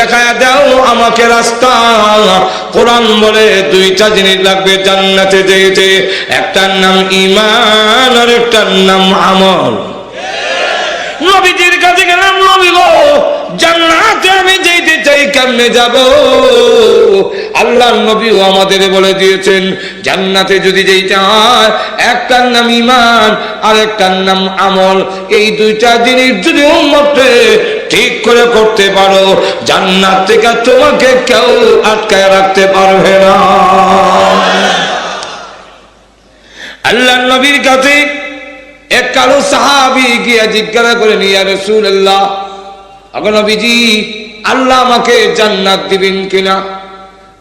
দেখায়া দাও আমাকে রাস্তা। কোরআন বলে দুইটা জিনিস লাগবে জান্নাতে যেতে, একটার নাম ঈমান আর একটার নাম আমল। নবীজির কাছে গেলাম, নবী গো জান্নাতে আমি যেতে চাই, কেমনে যাব? আল্লাহর নবীও আমাদের বলে দিয়েছেন জান্নাতে যদি যেতে হয় একটার নাম ঈমান আর একটার নাম আমল। এই দুইটা জিনিস যদি উম্মতে ঠিক করে করতে পারো জান্নাত থেকে তোমাকে কেউ আটকায় রাখতে পারবে না। আল্লাহর নবীর কাছে এক কালো সাহাবী গিয়ে জিজ্ঞাসা করেন, ইয়া রাসূলুল্লাহ, আগো নবীজি আল্লাহ আমাকে জান্নাত দিবেন কিনা?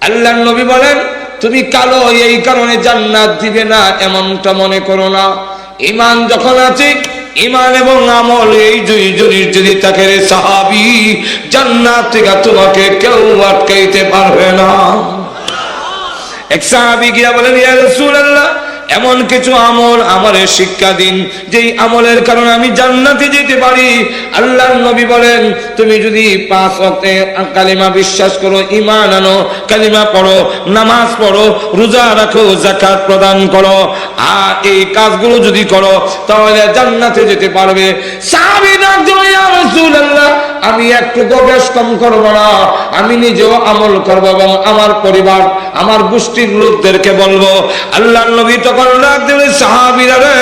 আল্লাহর নবী বলেন, তুমি কালো এই কারণে জান্নাত দিবে না এমনটা মনে করো না। ঈমান যখন আছে, ঈমান এবং আমল এই দুই জিনিস যদি থাকে রে সাহাবী, জান্নাত থেকে তোমাকে কেউ আটকাইতে পারবে না। এক সাহাবী গিয়া বলেন, ইয়া রাসূলুল্লাহ, এমন কিছু আমল আমারে শিক্ষা দিন যেই আমলের কারণে আমি জান্নাতে যেতে পারি। আল্লাহর নবী বলেন, তুমি যদি 5 ওয়াক্তে কালিমা বিশ্বাস করো, ঈমান আনো, কালিমা পড়ো, নামাজ পড়ো, রোজা রাখো, যাকাত প্রদান করো, আর এই কাজগুলো যদি করো তাহলে জান্নাতে যেতে পারবে। সাহাবী ডাক দিল, ইয়া রাসূলুল্লাহ, আমি একটু বেশ কম করবো না, আমি নিজেও আমল করবো এবং আমার পরিবার আমার গোষ্ঠীর লোকদেরকে বলবো। আল্লাহর নবী তখন ডাক দিলেন, সাহাবীরা রে,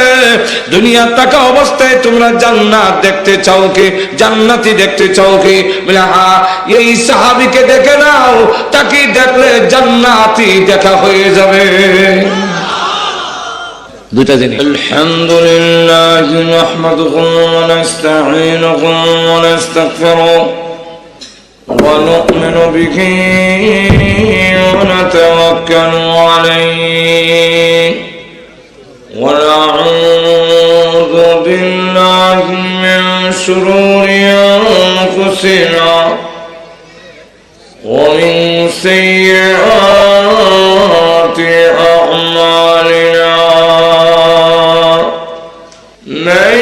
দুনিয়ার থাকা অবস্থায় তোমরা জান্নাত দেখতে চাও কি? জান্নাতি দেখতে চাও কি? বলে হ্যাঁ। এই সাহাবীকে দেখে নাও, তাকে দেখলে জান্নাতি দেখা হয়ে যাবে। দুটা জিনিস। আলহামদুলিল্লাহ নাহমাদুহু ওয়া নাস্তাঈনুহু ওয়া নাস্তাগফিরুহু ওয়া নু'মিনু বিহি ওয়া নাতাওয়াক্কালু আলাইহি ওয়া নাউযু বিল্লাহি মিন শুরুরি আনফুসিনা ওয়া মিন সাইয়্যাতি আ'মালিনা। من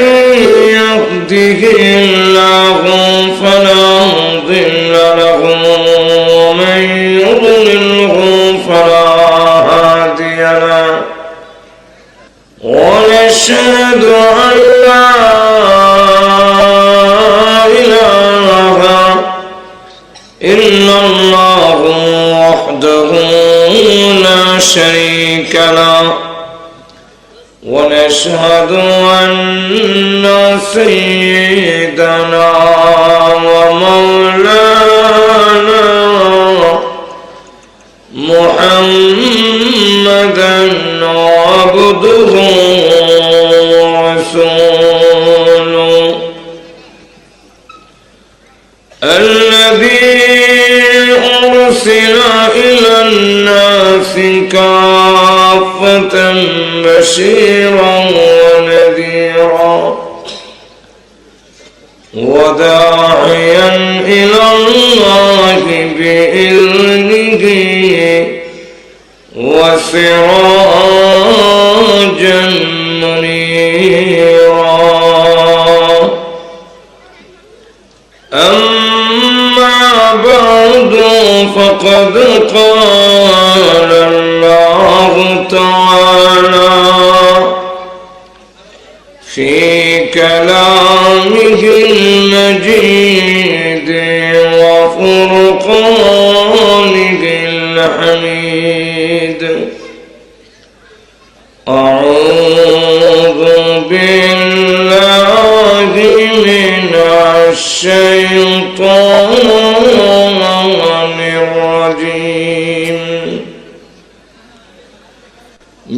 يهده الله فلا مضل له ومن يضلله فلا هادي له ونشهد أن لا إله إلا الله وحده لا شريك له ونشهد أن سيدنا ومولانا محمدا عبده ورسوله الذي أرسل إلى الناس كافة بشيرا ونذيرا وداعيا إلى الله بإذنه وسراجا منيرا. أما بعد فقد قال الله تعالى في كلامه المجيد وفرقانه الحميد. أعوذ بالله من الشيطان الرجيم.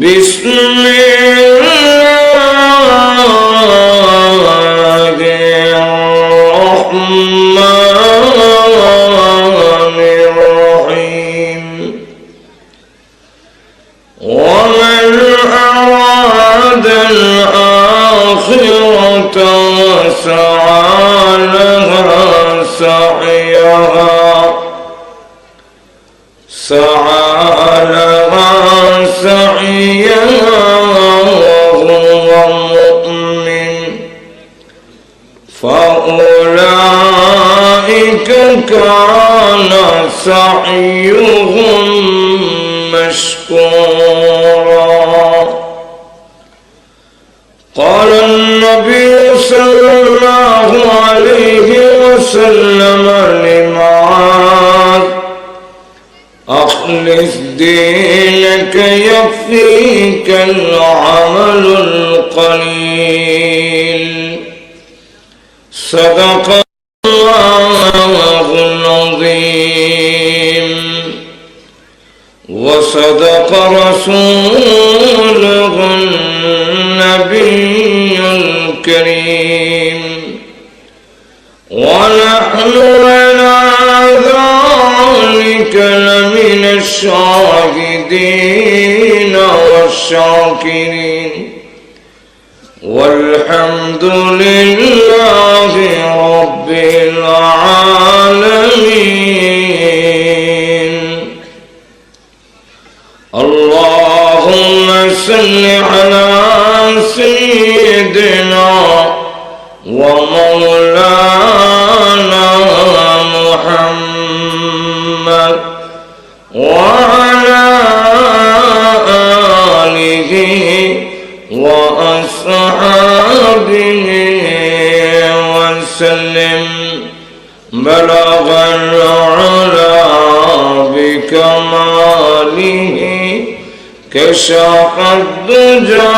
بسم الله الرحمن الرحيم. ومن أراد الآخرة وسعى لها سعيها وهو مؤمن فأولئك كان سعيهم مشكورا. قال النبي صلى الله عليه وسلم لمعاذ أخلص دينك يكفيك العمل القليل. صدق الله العظيم وصدق رسوله النبي الكريم ونحن على ذلك لمن الشاهدين والشاكرين والحمد لله رب العالمين. اللهم صل على سيدنا ومولانا محمد وعلى آله وأصحابه وسلم. بلغ العلا بكماله كشف الدجى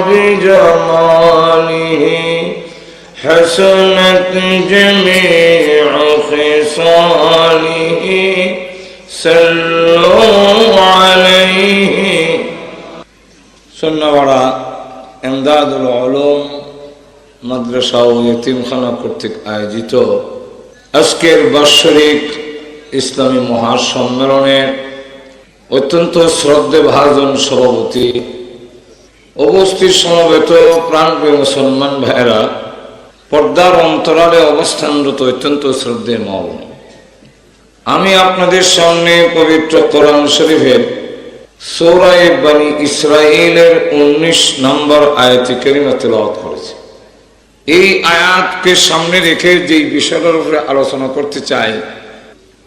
بجماله حسنت جميع خصاله صلوا عليه. সন্ন্যাবাড়া এমদাদুল উলুম মাদ্রাসা ও ইতিমখানা কর্তৃক আয়োজিত আজকের বাৎসরিক ইসলামী মহাসম্মেলনের অত্যন্ত শ্রদ্ধেভাজন সভাপতি, উপস্থিত সমবেত প্রাণপ্রিয় মুসলমান ভাইয়েরা, পর্দার অন্তরালে অবস্থানরত অত্যন্ত শ্রদ্ধেয় মা, আমি আপনাদের সামনে পবিত্র কোরআন শরীফের সূরা বনী ইসরাঈলের 19 নম্বর আয়াতে কারিমা তেলাওয়াত করেছি। এই আয়াতকে সামনে রেখে যেই বিষয়টার উপরে আলোচনা করতে চাই,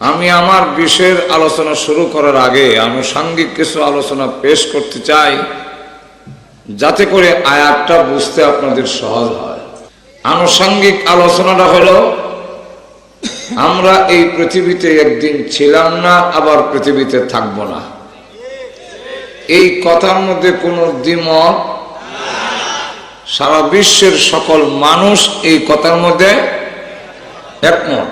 আমি আমার বিষয়ের আলোচনা শুরু করার আগে আনুষঙ্গিক কিছু আলোচনা পেশ করতে চাই, যাতে করে আয়াতটা বুঝতে আপনাদের সহজ হয়। আনুষঙ্গিক আলোচনাটা হলো, আমরা এই পৃথিবীতে একদিন ছিলাম না, আবার পৃথিবীতে থাকব না। এই কথার মধ্যে কোনো দ্বিমত, সারা বিশ্বের সকল মানুষ এই কথার মধ্যে একমত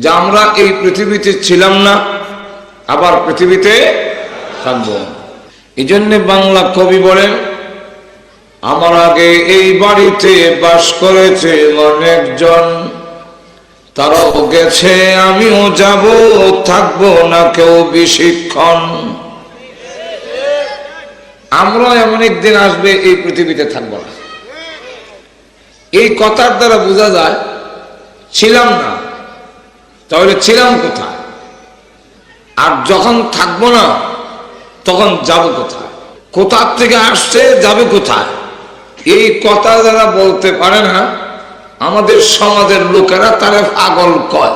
যে আমরা এই পৃথিবীতে ছিলাম না, আবার পৃথিবীতে থাকব। এই জন্যে বাংলা কবি বলেন, আমার আগে এই বাড়িতে বাস করেছে অনেকজন, তারাও গেছে আমিও যাব, থাকবো না কেউ বেশিক্ষণ। আমরা এমন একদিন আসবে এই পৃথিবীতে থাকবো না। এই কথার দ্বারা বোঝা যায় ছিলাম না, তাহলে ছিলাম কোথায়? আর যখন থাকবো না তখন যাব কোথায়? কোথার থেকে আসছে, যাবে কোথায়? এই কথা যারা বলতে পারে না, আমাদের সমাজের লোকেরা তারা পাগল কয়।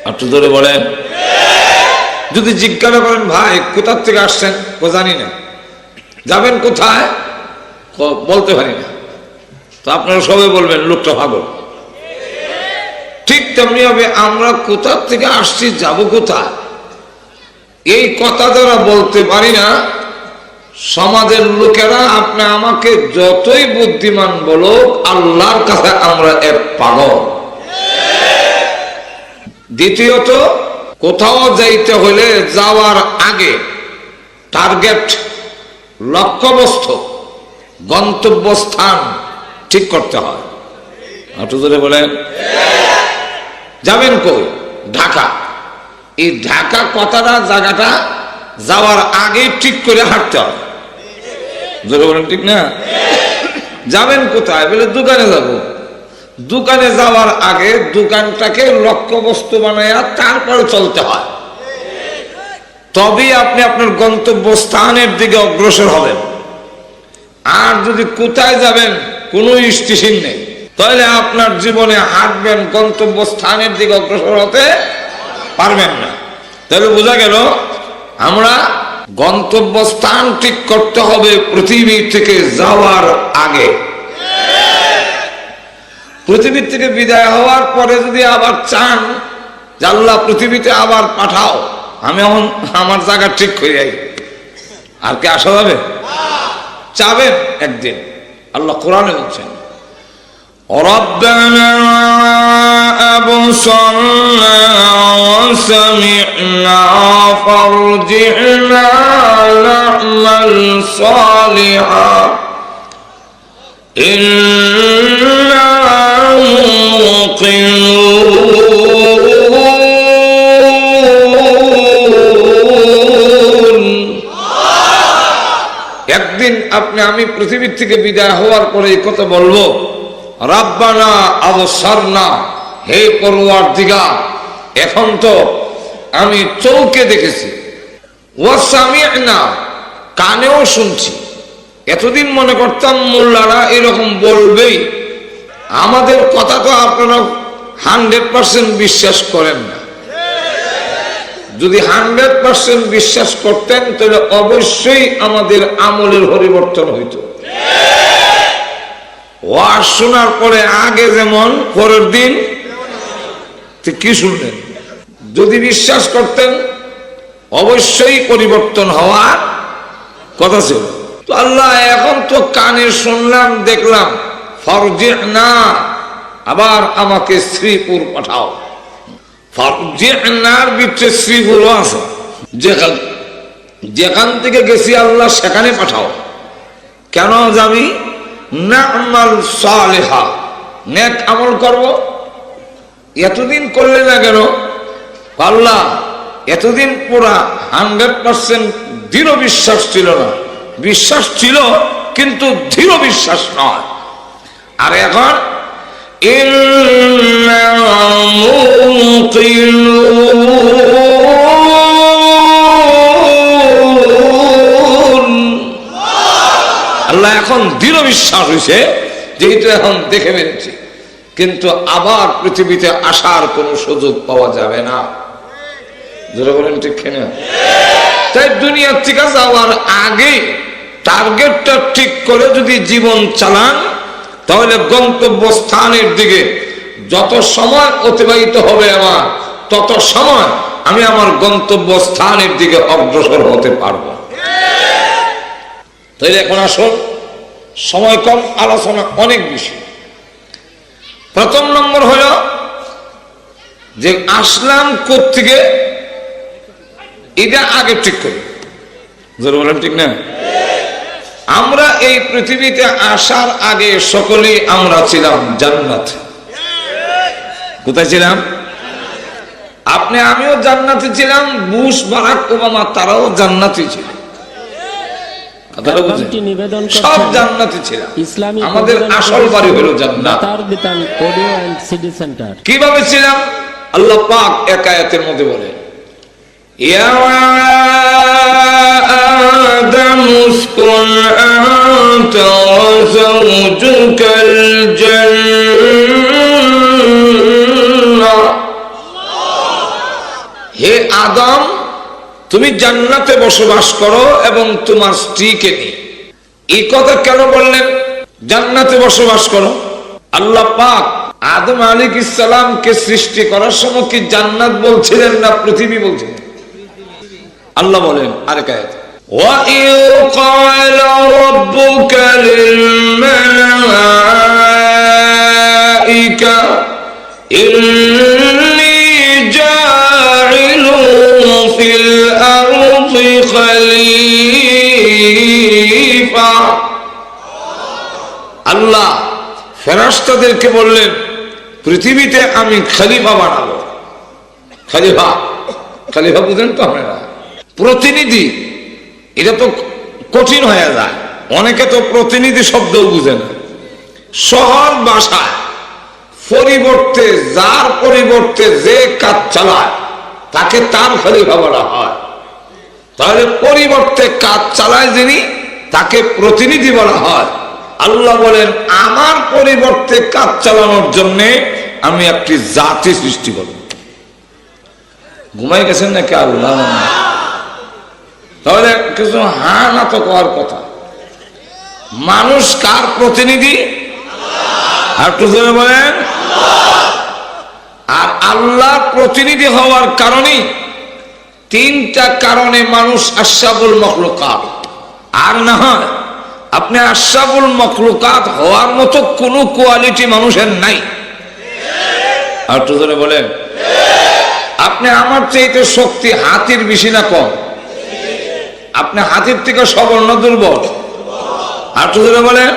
একটু ধরে বলেন, যদি জিজ্ঞাসা করেন ভাই কোথার থেকে আসছেন, ও জানি না। যাবেন কোথায়, বলতে পারি না। তো আপনারা সবাই বলবেন লোকটা পাগল। ঠিক তেমনি হবে, আমরা কোথার থেকে আসছি, যাব কোথায়, এই কথা যারা বলতে পারি না, সমাজের লোকেরা আপনি আমাকে যতই বুদ্ধিমান বলো, আল্লাহর কাছে আমরা এক পাগল। দ্বিতীয়ত, কোথাও যাইতে হলে যাওয়ার আগে টার্গেট, লক্ষ্যবস্তু, গন্তব্যস্থান ঠিক করতে হয়। একটু জোরে বলেন, যাবেন কই? ঢাকা। এই ঢাকা কথাটা, জায়গাটা যাওয়ার আগে ঠিক করে হাঁটতে হবে। জোরে বলেন, ঠিক না? যাবেন কোথায়? বলে দোকানে যাব। দোকানে যাওয়ার আগে দোকানটাকে লক্ষ্যবস্তু বানায়া তারপরে চলতে হয়, তবেই আপনি আপনার গন্তব্যস্থানের দিকে অগ্রসর হবেন। আর যদি কোথায় যাবেন কোনো স্টেশন নেই, তাহলে আপনার জীবনে হাঁটবেন, গন্তব্যস্থানের দিকে অগ্রসর হতে পারবেন না। তাহলে বোঝা গেল আমরা গন্তব্যস্থান ঠিক করতে হবে পৃথিবী থেকে যাওয়ার আগে। পৃথিবী থেকে বিদায় হওয়ার পরে যদি আবার চান যে আল্লাহ পৃথিবীতে আবার পাঠাও, আমি এখন আমার জায়গা ঠিক করে যাই, আর কি আসা যাবে? চাবেন একদিন। আল্লাহ কোরআনে বলছেন ربنا أبصرنا وسمعنا فارجعنا نعمل صالحا إنا موقنون। একদিন আমি পৃথিবীর থেকে বিদায় হওয়ার পরে এই কথা বলবো, রাব্বানা আবসারনা, হে পরওয়ারদিগার, এখন তো আমি চোখে দেখেছি, ওয়া সামি'না, কানেও শুনছি। এতদিন মনে করতাম মোল্লারা এরকম বলবেই, আমাদের কথা তো আপনারা 100% বিশ্বাস করেন না। যদি 100% বিশ্বাস করতেন তাহলে অবশ্যই আমাদের আমলের পরিবর্তন হইত। ওয়াজ শোনার পরে আগে যেমন পরের দিন কি শুনলেন? যদি বিশ্বাস করতেন অবশ্যই পরিবর্তন হওয়ার কথা ছিল। তো আল্লাহ এখন তো কানে শুনলাম, দেখলাম, ফারজি'না, আবার আমাকে শ্রীপুর পাঠাও। ফারজি'নার ভিতরে শ্রীপুরও আছে, যেখান থেকে গেছি আল্লাহ সেখানে পাঠাও। কেন যাবি? না'মাল সালিহা, নেক আমল করব। এতদিন করলে না কেন? আল্লাহ এতদিন পুরা 100% দৃঢ় বিশ্বাস ছিল না, বিশ্বাস ছিল কিন্তু দৃঢ় বিশ্বাস নয়। আর এখন ইন্না মুকিনুন, আল্লাহ এখন দৃঢ় বিশ্বাস হয়েছে, যেহেতু এখন দেখে ফেলেছি, কিন্তু আবার পৃথিবীতে আসার কোন সুযোগ পাওয়া যাবে না। যারা বলেন ঠিক কিনা? তাই দুনিয়ার থেকে যাওয়ার আগে টার্গেটটা ঠিক করে যদি জীবন চালান, তাহলে গন্তব্যস্থানের দিকে যত সময় অতিবাহিত হবে আমার, তত সময় আমি আমার গন্তব্যস্থানের দিকে অগ্রসর হতে পারবো। তাইলে এখন আসুন, সময় কম, আলোচনা অনেক বেশি। প্রথম নম্বর হলো যে আসলাম কোত্থেকে, এটা আগে ঠিক করি। জোরে বলেন ঠিক না? আমরা এই পৃথিবীতে আসার আগে সকলেই আমরা ছিলাম জান্নাতে। কোথায় ছিলাম? আপনি, আমিও জান্নাতে ছিলাম, বুশ, বারাক ওবামা তারাও জান্নাতে ছিল। সব জান্নাতে ছিলাম। আমাদের আসল বাড়ি হলো জান্নাত। কিভাবে ছিলাম? আল্লাহ পাক এক আয়াতের মধ্যে বলে, ইয়া আদম উসকুন আনতা ওয়া যাওজুকাল জান্নাহ, হে আদম তুমি জান্নাতে বসবাস করো এবং তোমার স্ত্রীকে নিয়ে। এই কথা কেন বললেন জান্নাতে বসবাস করো? আল্লাহ পাক আদম আলাইহিস সালামকে সৃষ্টি করার সময় কি জান্নাত বলছিলেন না পৃথিবী বলছিলেন? আল্লাহ বলেন আরেক আয়াতে, ওয়া ইউ ক্বালা রাব্বুকা লিল মালাইকা ইন্নী জাইলুন ফিল আরদি খলিফা। আল্লাহ ফেরেশতাদেরকে বললেন পৃথিবীতে আমি খলিফা বানাবো। খলিফা, খলিফা বুঝেন তো আপনারা? প্রতিনিধি। এটা তো কঠিন হয়ে যায়, অনেকে তো প্রতিনিধি শব্দও বুঝে না। সহজ ভাষায় পরিবর্তে, যার পরিবর্তে যে কাজ চালায় তাকে তার খলিফা বলা হয়। তাহলে পরিবর্তে কাজ চালায় যিনি, তাকে প্রতিনিধি বলা হয়। আল্লাহ বলেন আমার পরিবর্তে কাজ চালানোর জন্য আমি একটি জাতি সৃষ্টি করব। ঘুমাই গেছেন নাকি আল্লাহ? তাহলে কিছু হা না তো করার কথা। মানুষ কার প্রতিনিধি? আর একটু জোরে বলেন। আর আল্লাহ প্রতিনিধি হওয়ার কারণে তিনটা কারণে মানুষ আশরাফুল মখলুকাত। আর না হয় আপনি আশরাফুল মখলুকাত হওয়ার মতো কোনো কোয়ালিটি মানুষের নাই। আর একটু জোরে বলেন। আপনি আমার চাইতে শক্তি হাতির বেশি না কম? আপনি হাতির থেকে সবল না দুর্বল? আর একটু জোরে বলেন।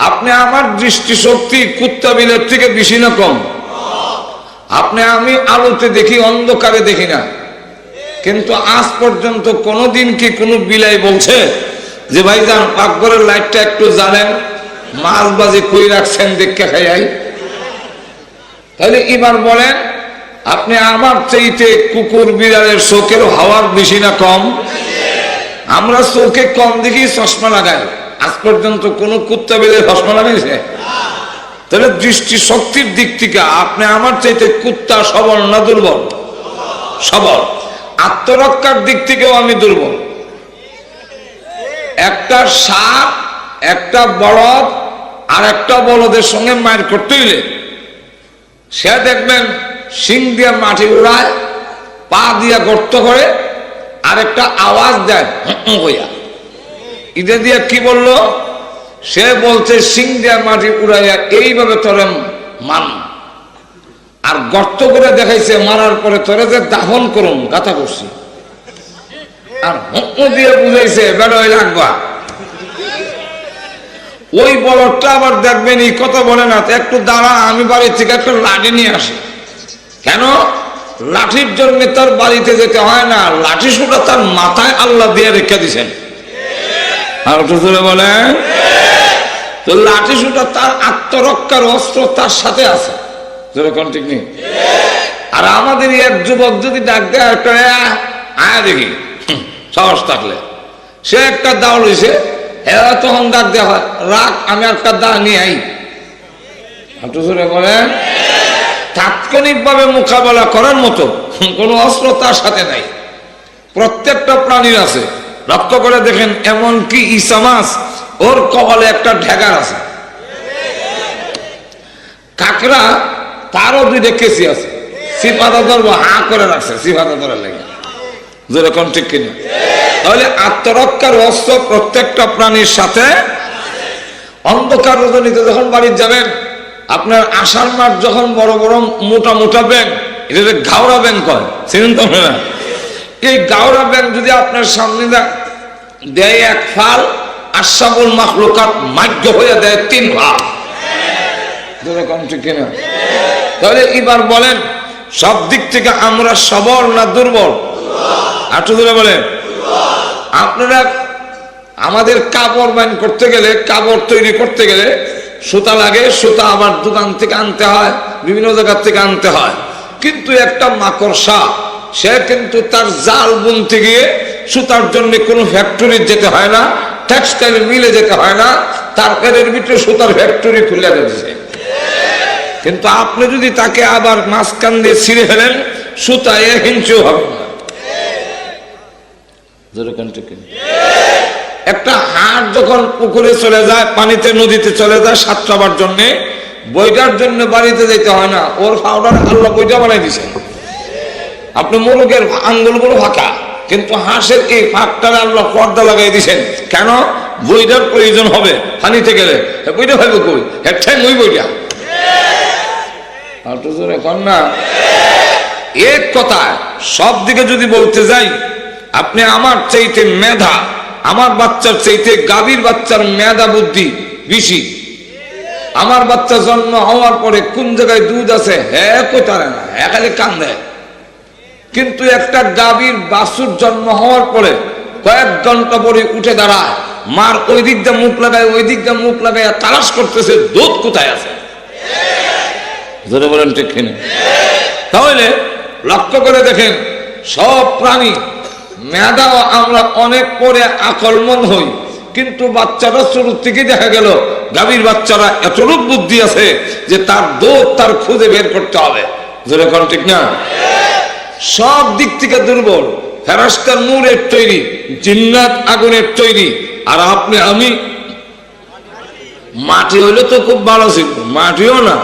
আপনি আমার দৃষ্টিশক্তি কুত্তা বিলের থেকে বেশি না কম? আপনি আমি আলোতে দেখি, অন্ধকারে দেখি না। কিন্তু আজ পর্যন্ত কোনোদিন কি কোনো বিলাই বলছে যে ভাইজান পাকঘরের লাইটটা একটু জ্বালেন, মাছ বাজি কই রাখছেন দেখে খাই? তাহলে এবার বলেন আপনি আমার চাইতে কুকুর বিড়ালের চোখের হাওয়ার বেশি না কম? আমরা চোখে কম দেখি চশমা লাগাই, আজ পর্যন্ত কোন কুত্তা বিড়ালের চশমা লাগাইছে? তাহলে দৃষ্টি শক্তির দিক থেকে আপনি আমার চাইতে কুত্তা সবল না দুর্বল? সবল। আত্মরক্ষার দিক থেকেও আমি দুর্বল। একটা সাপ, একটা বলদ আর একটা বলদের সঙ্গে মার করতে হইলে সে দেখবেন শিং দিয়ে মাটি উড়ায়, পা দিয়া গর্ত করে, আর একটা আওয়াজ দেয় হইয়া। ইদে দিয়ে কি বললো? সে বলছে শিং দিয়া মাটি উড়াইয়া এইভাবে তোরে মান। আর গর্ত করে দেখাইছে মারার পরে তোরে যে দাফন করুন গাথা করছি। আর দিয়ে বুঝাইছে বেড়াই লাগবা। ওই বলদটা আবার দেখবেন এই কথা বলে না, একটু দাঁড়া আমি বাড়ি থেকে একটা লাঠি নিয়ে আসি। কেন? লাঠির জন্য তার বাড়িতে যেতে হয় না, লাঠি সুটা তার মাথায় আল্লাহ দিয়ে রেখে দিছেন। আর একটু জোরে বলেন। তো লাঠি সুটা তার আত্মরক্ষার অস্ত্র তার সাথে আছে, যেরকম ঠিক নেই। আর আমাদের এক যুবক যদি ডাক দেয় একটা আয়া দেখি সাহস থাকলে, সে একটা দাও লইছে, এরা তখন ডাক দেওয়া হয় রাখ আমি একটা দা নিয়ে আই। একটু জোরে বলেন। তাৎক্ষণিক ভাবে মোকাবেলা করার মতো কোন অস্ত্র তার সাথে নাই। প্রত্যেকটা প্রাণীর আছে, লক্ষ্য করে দেখেন। এমনকি ঈসা মাছ, ওর কপালে একটা ঢেকার আছে। কাকড়া, তারও দুইটা কেসি আছে, সিফাতা ধরবো হা করে রাখছে, সিফাতা ধরার লাগে। যেরকম ঠিক কিনা? তাহলে আত্মরক্ষার অস্ত্র প্রত্যেকটা প্রাণীর সাথে। অন্ধকার রজনীতে যখন বাড়ি যাবেন, আপনার আষাঢ় মাস যখন বড় বড় মোটা মোটা ব্যাং, এটা গাওড়া ব্যাং কয়, চিনেন তো না? এই গাওড়া ব্যাং যদি আপনার সামনে দেয় এক ফাল, আশরাফুল মাখলুকাত মাধ্য হয়ে দেয় 3 ভাগ। যেরকম ঠিক কিনা? তাহলে এবার বলেন সব দিক থেকে আমরা সবল না দুর্বল? আটু ধরে বলেন। আপনারা আমাদের কাপড় বাইন করতে গেলে, কাপড় তৈরি করতে গেলে সুতা লাগে, সুতা আবার দোকান থেকে আনতে হয়, বিভিন্ন জায়গা থেকে আনতে হয়। কিন্তু একটা মাকড়সা, সে কিন্তু তার জাল বুনতে গিয়ে সুতার জন্য কোনো ফ্যাক্টরি যেতে হয় না, টেক্সটাইল মিলে যেতে হয় না, তার এর ভিতরে সুতার ফ্যাক্টরি খুলে দিচ্ছে। কিন্তু আপনি যদি তাকে আবার মাঝখান দিয়ে ছিঁড়ে ফেলেন, সুতা 1 ইঞ্চিও হবে না। একটা হাঁস যখন পুকুরে চলে যায়, পানিতে নদীতে চলে যায় সাঁতরাবার জন্য, বইটার জন্য বাড়িতে যেতে হয় না, ওর পাউডার আল্লাহ বইটা বানাই দিছে। আপনি মোরগের আঙ্গুলগুলো ফাঁকা, কিন্তু হাঁসের এই ফাঁকটারে আল্লাহ পর্দা লাগাই দিছেন। কেন? বইটার প্রয়োজন হবে পানিতে গেলে, বইটা ভাইব কই হ্যাঁ ওই বইটা। না এক কথায় সব দিকে যদি বলতে যাই, আপনি আমার চাইতে মেধা, আমার বাচ্চার চাইতে গাভীর বাচ্চার মেধা বুদ্ধি বেশি। আমার বাচ্চা জন্ম হওয়ার পরে কোন জায়গায় দুধ আছে হ্যাঁ কোথায় না, হ্যাঁ খালি কান্দে। কিন্তু একটা গাভীর বাছুর জন্ম হওয়ার পরে কয়েক ঘন্টা পরে উঠে দাঁড়ায়, মার ওই দিক দিয়ে মুখ লাগায়, ওই দিক দিয়ে মুখ লাগায় তালাশ করতেছে দুধ কোথায় আছে। বলেন ঠিক কিনা? তাহলে লক্ষ্য করে দেখেন সব প্রাণী মেধাও আমরা অনেক পরে আকলমন হই, কিন্তু বাচ্চারা শুরু থেকে দেখা গেল গাভীর বাচ্চারা এতটুক বুদ্ধি আছে যে তার দোষ তার খুঁজে বের করতে হবে। যেরকম ঠিক না? সব দিক থেকে দুর্বল। ফেরেশতা নূরের তৈরি, জিন্নাত আগুনের তৈরি, আর আপনি আমি মাটি হইলে তো খুব ভালো ছিল। মাটিও না,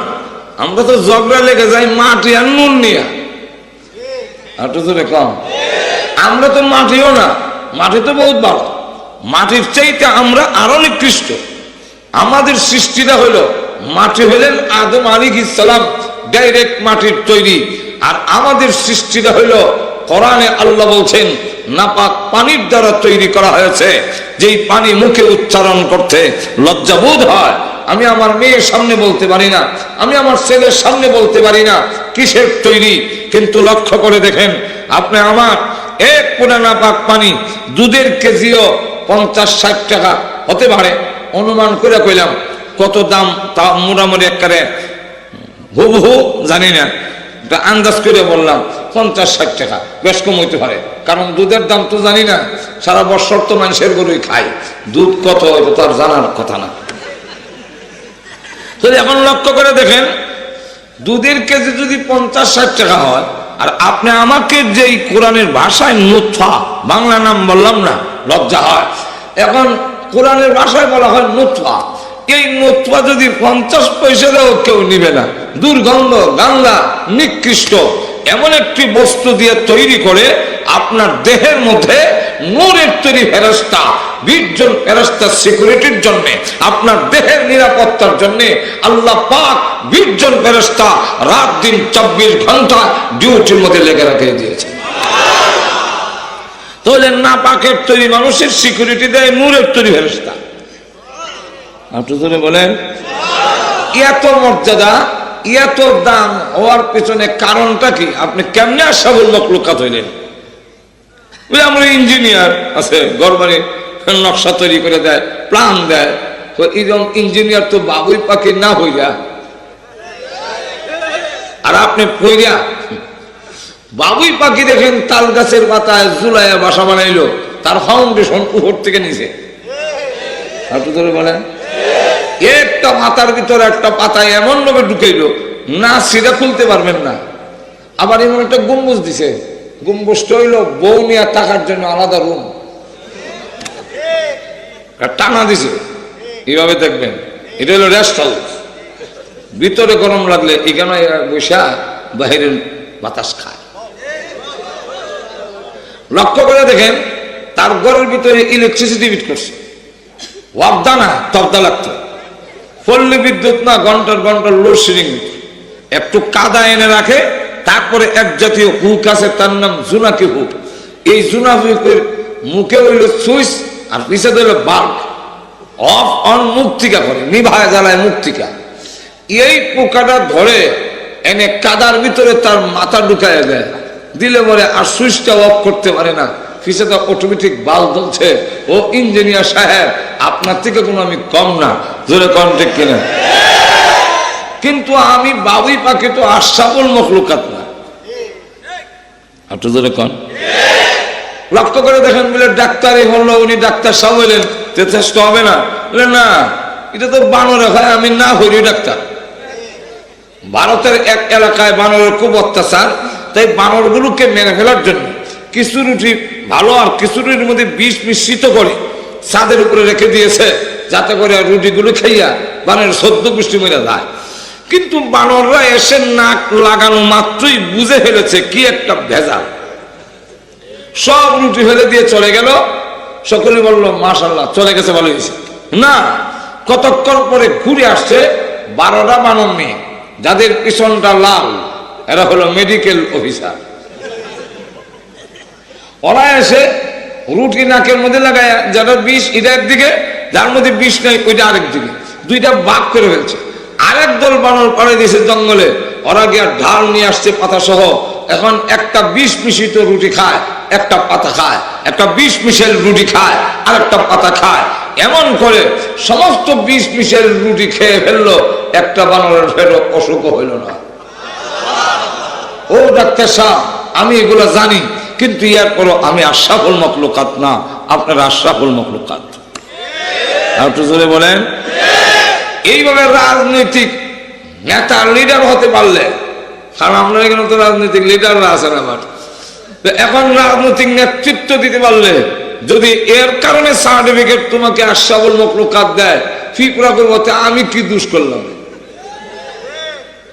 আমরা তো ঝগড়া লেগে যাই মাটি আর নুন নিয়ে। কম আমরা তো মাটিও না, মাটি তো বহুত ভালো। মাটির চাইতে আমরা আরো নিকৃষ্ট। আমাদের সৃষ্টিটা হইলো মাটি, হইলেন আদম আলাইহিস সালাম ডাইরেক্ট মাটির তৈরি। আর আমাদের সৃষ্টিটা হইলো কোরআনে আল্লাহ বলছেন নাপাক পানির দ্বারা তৈরি করা হয়েছে, যেই পানি মুখে উচ্চারণ করতে লজ্জাবোধ হয়। আমি আমার মেয়ের সামনে বলতে পারি না, আমি আমার ছেলের সামনে বলতে পারি না কিসের তৈরি। কিন্তু লক্ষ্য করে দেখেন, আপনি আমার এক কোনা নাপাক পানি দুধের কেজিও 50-60 টাকা হতে পারে। অনুমান করে কইলাম, কত দাম তা মোটামুটি একবারে হুবহু জানি না, আন্দাজ করে বললাম 50-60 টাকা, বেশ কম হইতে পারে। কারণ দুধের দাম তো জানি না, সারা বছর তো মানুষের গরুই খায়, দুধ কত হয়তো তার জানার কথা না। তো এখন লক্ষ্য করে দেখেন, দুধের কেজি যদি 50-60 টাকা হয়, আর আপনি আমাকে যেই কোরআনের ভাষায় নুতফা, বাংলা নাম বললাম না, লজ্জা হয়। এখন কোরআনের ভাষায় বলা হয় নুতফা। এই নুতফা যদি 50 পয়সা দেও কেউ নিবে না, দুর্গন্ধ, গান্দা, নিকৃষ্ট এমন একটি বস্তু দিয়ে তৈরি করে আপনার দেহের মধ্যে নূরের তৈরি ফেরেশতা, 20 জন ফেরেশতার সিকিউরিটির জন্য, আপনার দেহের নিরাপত্তার জন্য আল্লাহ পাক 20 জন ফেরেশতা রাত দিন 24 ঘন্টা ডিউটির মধ্যে লেগে রেখে দিয়েছে। তাহলে না পাকের তৈরি মানুষের সিকিউরিটি দেয় নূরের তৈরি ফেরেশতা। আপনি ধরে বলেন, এত মর্যাদা, এত দাম হওয়ার পেছনে কারণটা কি? আপনি কেমনে আশরাফুল মাখলুকাত হইলেন? আমরা ইঞ্জিনিয়ার আছে, গরবারে নকশা তৈরি করে দেয়, প্ল্যান দেয়। তো এরকম ইঞ্জিনিয়ার তো বাবুই পাখি না হইয়া, আর আপনি পইরা বাবুই পাখি দেখেন তাল গাছের পাতায় ঝুলাইয়া বাসা বানাইলো, তার ফাউন্ডেশন উপর থেকে নিচে। আপনি ধরে বলেন, একটা মাথার ভিতরে একটা পাতায় এমন ভাবে ঢুকাইলো না সেটা খুলতে পারবেন না। আবার এমন একটা গম্বুজ দিছে, গম্বুজটা হইলো বউ নিয়ে থাকার জন্য আলাদা রুম টানা দিছে। এইভাবে দেখবেন, এটা হলো রেস্ট হাউস। ভিতরে গরম লাগলে এখানে বসা বাহিরের বাতাস খায়। লক্ষ্য করে দেখেন, তার ঘরের ভিতরে ইলেকট্রিসিটি ফিট করছে, ওয়াবদা না তবদা লাগতো, পল্লী বিদ্যুৎ না, ঘন্টার ঘন্টার লোডশেডিং। একটু কাদা এনে রাখে, তারপরে এক জাতীয় হুক আছে, তার নাম জুনাকি হুক। এই জুনাকি হুকের মুখে হইল সুইচ, আর পিছে হইল বাল্ব। অফ অন মুক্তিকা করে, নিভায় জ্বালায় মুক্তিকা। এই পোকাটা ধরে এনে কাদার ভিতরে তার মাথা ঢুকায় দেয়, দিলে পরে আর সুইচটা অফ করতে পারে না। পিছে তো অটোমেটিক বাল্ব জ্বলছে। ও ইঞ্জিনিয়ার সাহেব, আপনার থেকে কোনো আমি কম না, জোরে কম ঠিক কিনা? কিন্তু আমি বাবুই পাখি তো আশরাফুল মাখলুকাত না। আপনি জোরে কন। লক্ষ্য করে দেখেন, বলে ডাক্তারই হলো, উনি ডাক্তার সাহেব হইলেন, যথেষ্ট হবে না? বলে না, এটা তো বানরে হয়, আমি না হইলি ডাক্তার। ভারতের এক এলাকায় বানরের খুব অত্যাচার, তাই বানরগুলোকে মেরে ফেলার জন্য কিছু রুটি ভালো আর কিছু রুটির মধ্যে বিষ মিশ্রিত করে ছাদের উপরে রেখে দিয়েছে, যাতে করে রুটিগুলো খাইয়া বানরের 14 গোষ্ঠী মেরে যায়। কিন্তু বানররা এসে নাক লাগানো মাত্রই বুঝে ফেলেছে কি একটা ভেজাল, সব রুটি ফেলে দিয়ে চলে গেল। সকলে বলল মাশাআল্লাহ, চলে গেছে, ভালো হয়েছে। না, কতক্ষণ পরে ঘুরে আসছে 12টা বানর মেয়ে, যাদের পিছনটা লাল, এরা হলো মেডিকেল অফিসার। ওরা এসে রুটি নাকের মধ্যে লাগায়, যারা বিষ এটা একদিকে, যার মধ্যে বিষ নেই ওইটা আরেক দিকে, দুইটা ভাগ করে ফেলছে। আরেক দল বানর পাড়ে দিয়েছে জঙ্গলে, ওরা গিয়ে ঢাল নিয়ে আসছে পাতা সহ। এখন একটা বিষ মিশ্রিত রুটি খায়, একটা পাতা খায়, একটা বিষ মিশেল রুটি খায়, আর একটা পাতা খায়। এমন করে সমস্ত বিষ মিশেল রুটি খেয়ে ফেললো, একটা বানরের ফেরো অসুখ হইল না। ও ডাক্তার সাহেব, আমি এগুলো জানি, কিন্তু ইয়ার পরও আমি আশরাফুল মাখলুকাত না, আপনারা আশরাফুল মাখলুকাত। আর একটু জোরে বলেন। এইভাবে রাজনৈতিক নেতা লিডার হতে পারলে, কারণ আমরা এখানে তো রাজনৈতিক লিডাররা আছেন আমার, এখন রাজনৈতিক নেতৃত্ব দিতে পারলে যদি এর কারণে সার্টিফিকেট তোমাকে আশরাফুল মাখলুকাত দেয়, ফিকরা করবো আমি কি দোষ করলাম?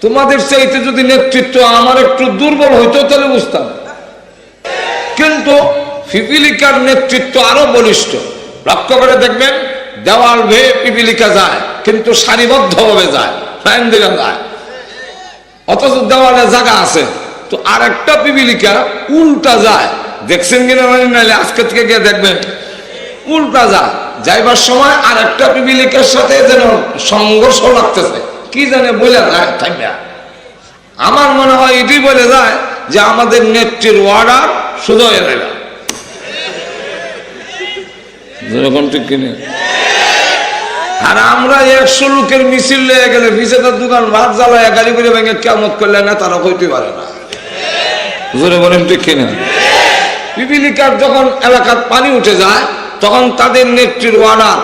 তোমাদের চাইতে যদি নেতৃত্ব আমার একটু দুর্বল হইতো তাহলে বুঝতাম, কিন্তু পিপিলিকার নেতৃত্ব আরো বলিষ্ঠ। লক্ষ্য করে দেখবেন, দেওয়াল বেয়ে পিপিলিকা যায় কিন্তু সারিবদ্ধ ভাবে যায়, লাইন দিকে যায়, অথচ দেওয়ালে জায়গা আছে। তো আর একটা পিপিলিকা উল্টা যায়, দেখছেন কিনা মানে, নাইলে আজকে থেকে গিয়ে দেখবেন উল্টা যায়। যাইবার সময় আর একটা পিপিলিকার সাথে যেন সংঘর্ষ লাগতেছে, কি জানে বলে যায় থামিয়া। আমার মনে হয় এটি বলে যায় যে আমাদের নেত্রীর ওয়ার্ডার শুধু এনে না, যেরকম ঠিক কিনে। আর আমরা 100 লোকের মিছিল লেগে গেলে বিশেষের দোকান ভাত জ্বালায় গাড়ি করে ভেঙে কেমন করলে না তারা হইতে পারে না, জোরে বলেন ঠিক কিনা। পিপিলিকার যখন এলাকার পানি উঠে যায় তখন তাদের নেত্রীর ওয়ার্ডার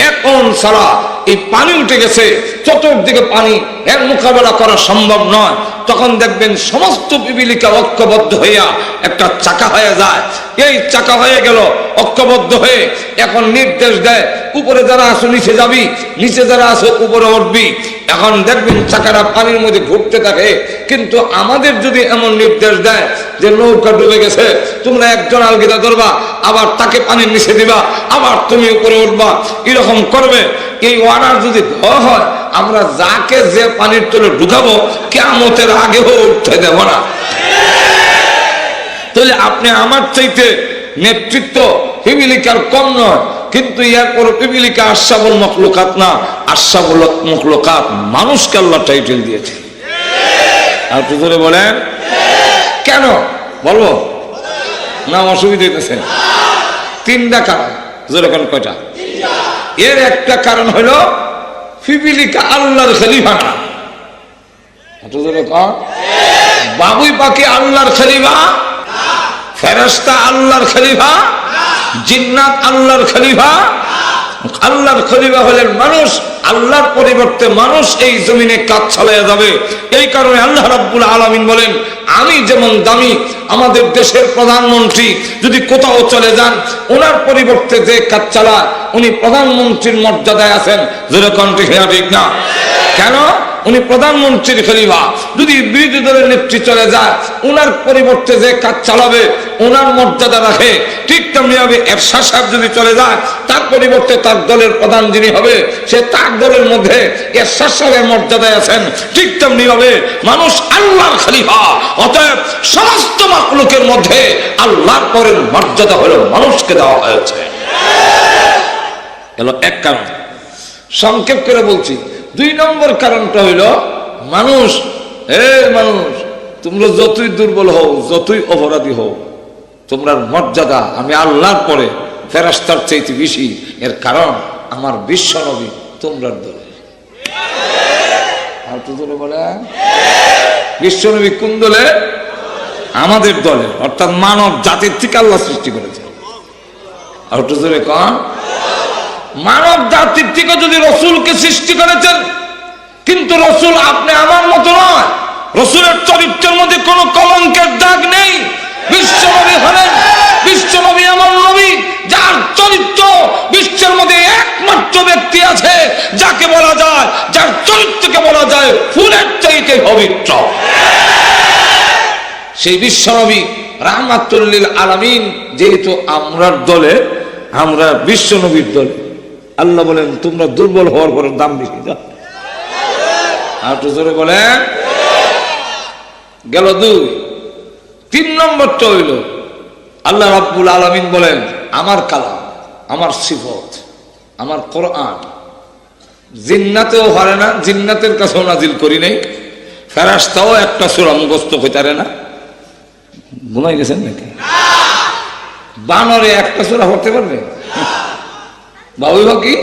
এখন সারা এই পানি উঠে গেছে, চতুর্দিকে পানি, এর মোকাবেলা করা সম্ভব নয়। তখন দেখবেন সমস্ত পিপিলিকা ঐক্যবদ্ধ হইয়া একটা চাকা হয়ে যায়। এই চাকা হয়ে গেল ঐক্যবদ্ধ হয়ে, এখন নির্দেশ দেয় উপরে যারা আসো নিচে যাবি, নিচে যারা আসো উপরে উঠবি। এখন দেখবেন চাকাটা পানির মধ্যে ঘুরতে থাকে। কিন্তু আমাদের যদি এমন নির্দেশ দেয় যে নৌকা ডুবে গেছে, তোমরা একজন আলগিদা ধরবা, আবার তাকে পানির নিচে দিবা, আবার তুমি উপরে উঠবা, এরকম করবে। এই অর্ডার যদি হয়, আমরা যাকে যে পানির তলে ঢুকাবো কিয়ামতের আগেও উঠতে দেব না। তাহলে আপনি আমার চাইতে নেতৃত্ব পিপিলিকার কম নয়, কিন্তু এরপর পিপিলিকা আশরাফুল মাখলুকাত না, আশরাফুল মাখলুকাত মানুষকে আল্লাহ টাইটেল দিয়েছে। আর একটু ধরে বলেন কেন বলবো না, অসুবিধা হইতেছে। 3টা কারণ, যেরকম কয়টা? এর একটা কারণ হলো পিপিলিকা আল্লাহর খলিফা না। বাবুই পাখি আল্লাহর খলিফা, ফেরেশতা আল্লাহর খলিফা, জিন্নাত আল্লাহর খলিফা। আল্লাহর খলিফা হলেন মানুষ, আল্লাহর পরিবর্তে মানুষ এই জমিনে কাজ চালিয়ে যাবে। এই কারণে আল্লাহ রাব্বুল আলামিন বলেন, আমি যেমন দামি, আমাদের দেশের প্রধানমন্ত্রী যদি কোথাও চলে যান, ওনার পরিবর্তে যে কাজ চালায় উনি প্রধানমন্ত্রীর মর্যাদায় আছেন। যেরকম ঠিক না? কেন? উনি প্রধানমন্ত্রীর খলিফা। যদি বিরোধী দলের নেত্রী চলে যায়, ওনার পরিবর্তে যে কাজ চালাবে ওনার মর্যাদা রাখে। ঠিক তেমনি ভাবে এরশাদ সাহেব যদি চলে যায়, তার পরিবর্তে তার দলের প্রধান যিনি হবে সে তার দলের মধ্যে এরশাদ সাহেবের মর্যাদায় আছেন। ঠিক তেমনি ভাবে মানুষ আল্লাহর খলিফা, অতএব সমস্ত মাখলুকের মধ্যে আল্লাহর পরের মর্যাদা হলো মানুষকে দেওয়া হয়েছে। এলো এক কারণ, সংক্ষেপ করে বলছি। 2 নম্বর কারণটা হইল মানুষ, মানুষ তোমরা যতই দুর্বল হও, যতই অপরাধী হও, তোমরা মর্যাদা আমি আল্লাহর পরে ফেরেশতার চাইতে বেশি। এর কারণ আমার বিশ্ব নবী তোমরার দলে। আর তো দলে বলে বিশ্ব নবী কোন দলে? আমাদের দলে, অর্থাৎ মানব জাতির থেকে আল্লাহ সৃষ্টি করেছে। আর তো দলে কন মানব জাতির থেকে যদি রসুলকে সৃষ্টি করেছেন, কিন্তু রসুল আপনি আমার মতো নয়। রসুলের চরিত্রের মধ্যে কোনো কলঙ্কের দাগ নেই। বিশ্বনবী হলেন, বিশ্বনবী এমন নবী যার চরিত্র বিশ্বের মধ্যে একমাত্র ব্যক্তি আছে যাকে বলা যায়, যার চরিত্রকে বলা যায় ফুলের চাইতে পবিত্র। সেই বিশ্বনবী রাহমাতুল লিল আলামিন। যেহেতু আমরার দলে, আমরা বিশ্বনবীর দলে, আল্লাহ বলেন তোমরা দুর্বল হওয়ার পরে দাম বেশি দাও। আর তো জোরে বলেন গেল 2। 3 নম্বরটা হইল আল্লাহ রাব্বুল আলামিন বলেন আমার কালাম, আমার সিফত, আমার কোরআন জিন্নাতেও পারে না, জিন্নাতের কাছেও নাজিল করি নাই, ফেরেশতাও একটা সূরা মুখস্থ হইতে পারে না। ঘুমাই গেছেন নাকি? বানরে একটা সূরা পড়তে পারবে? বাবুই বাকি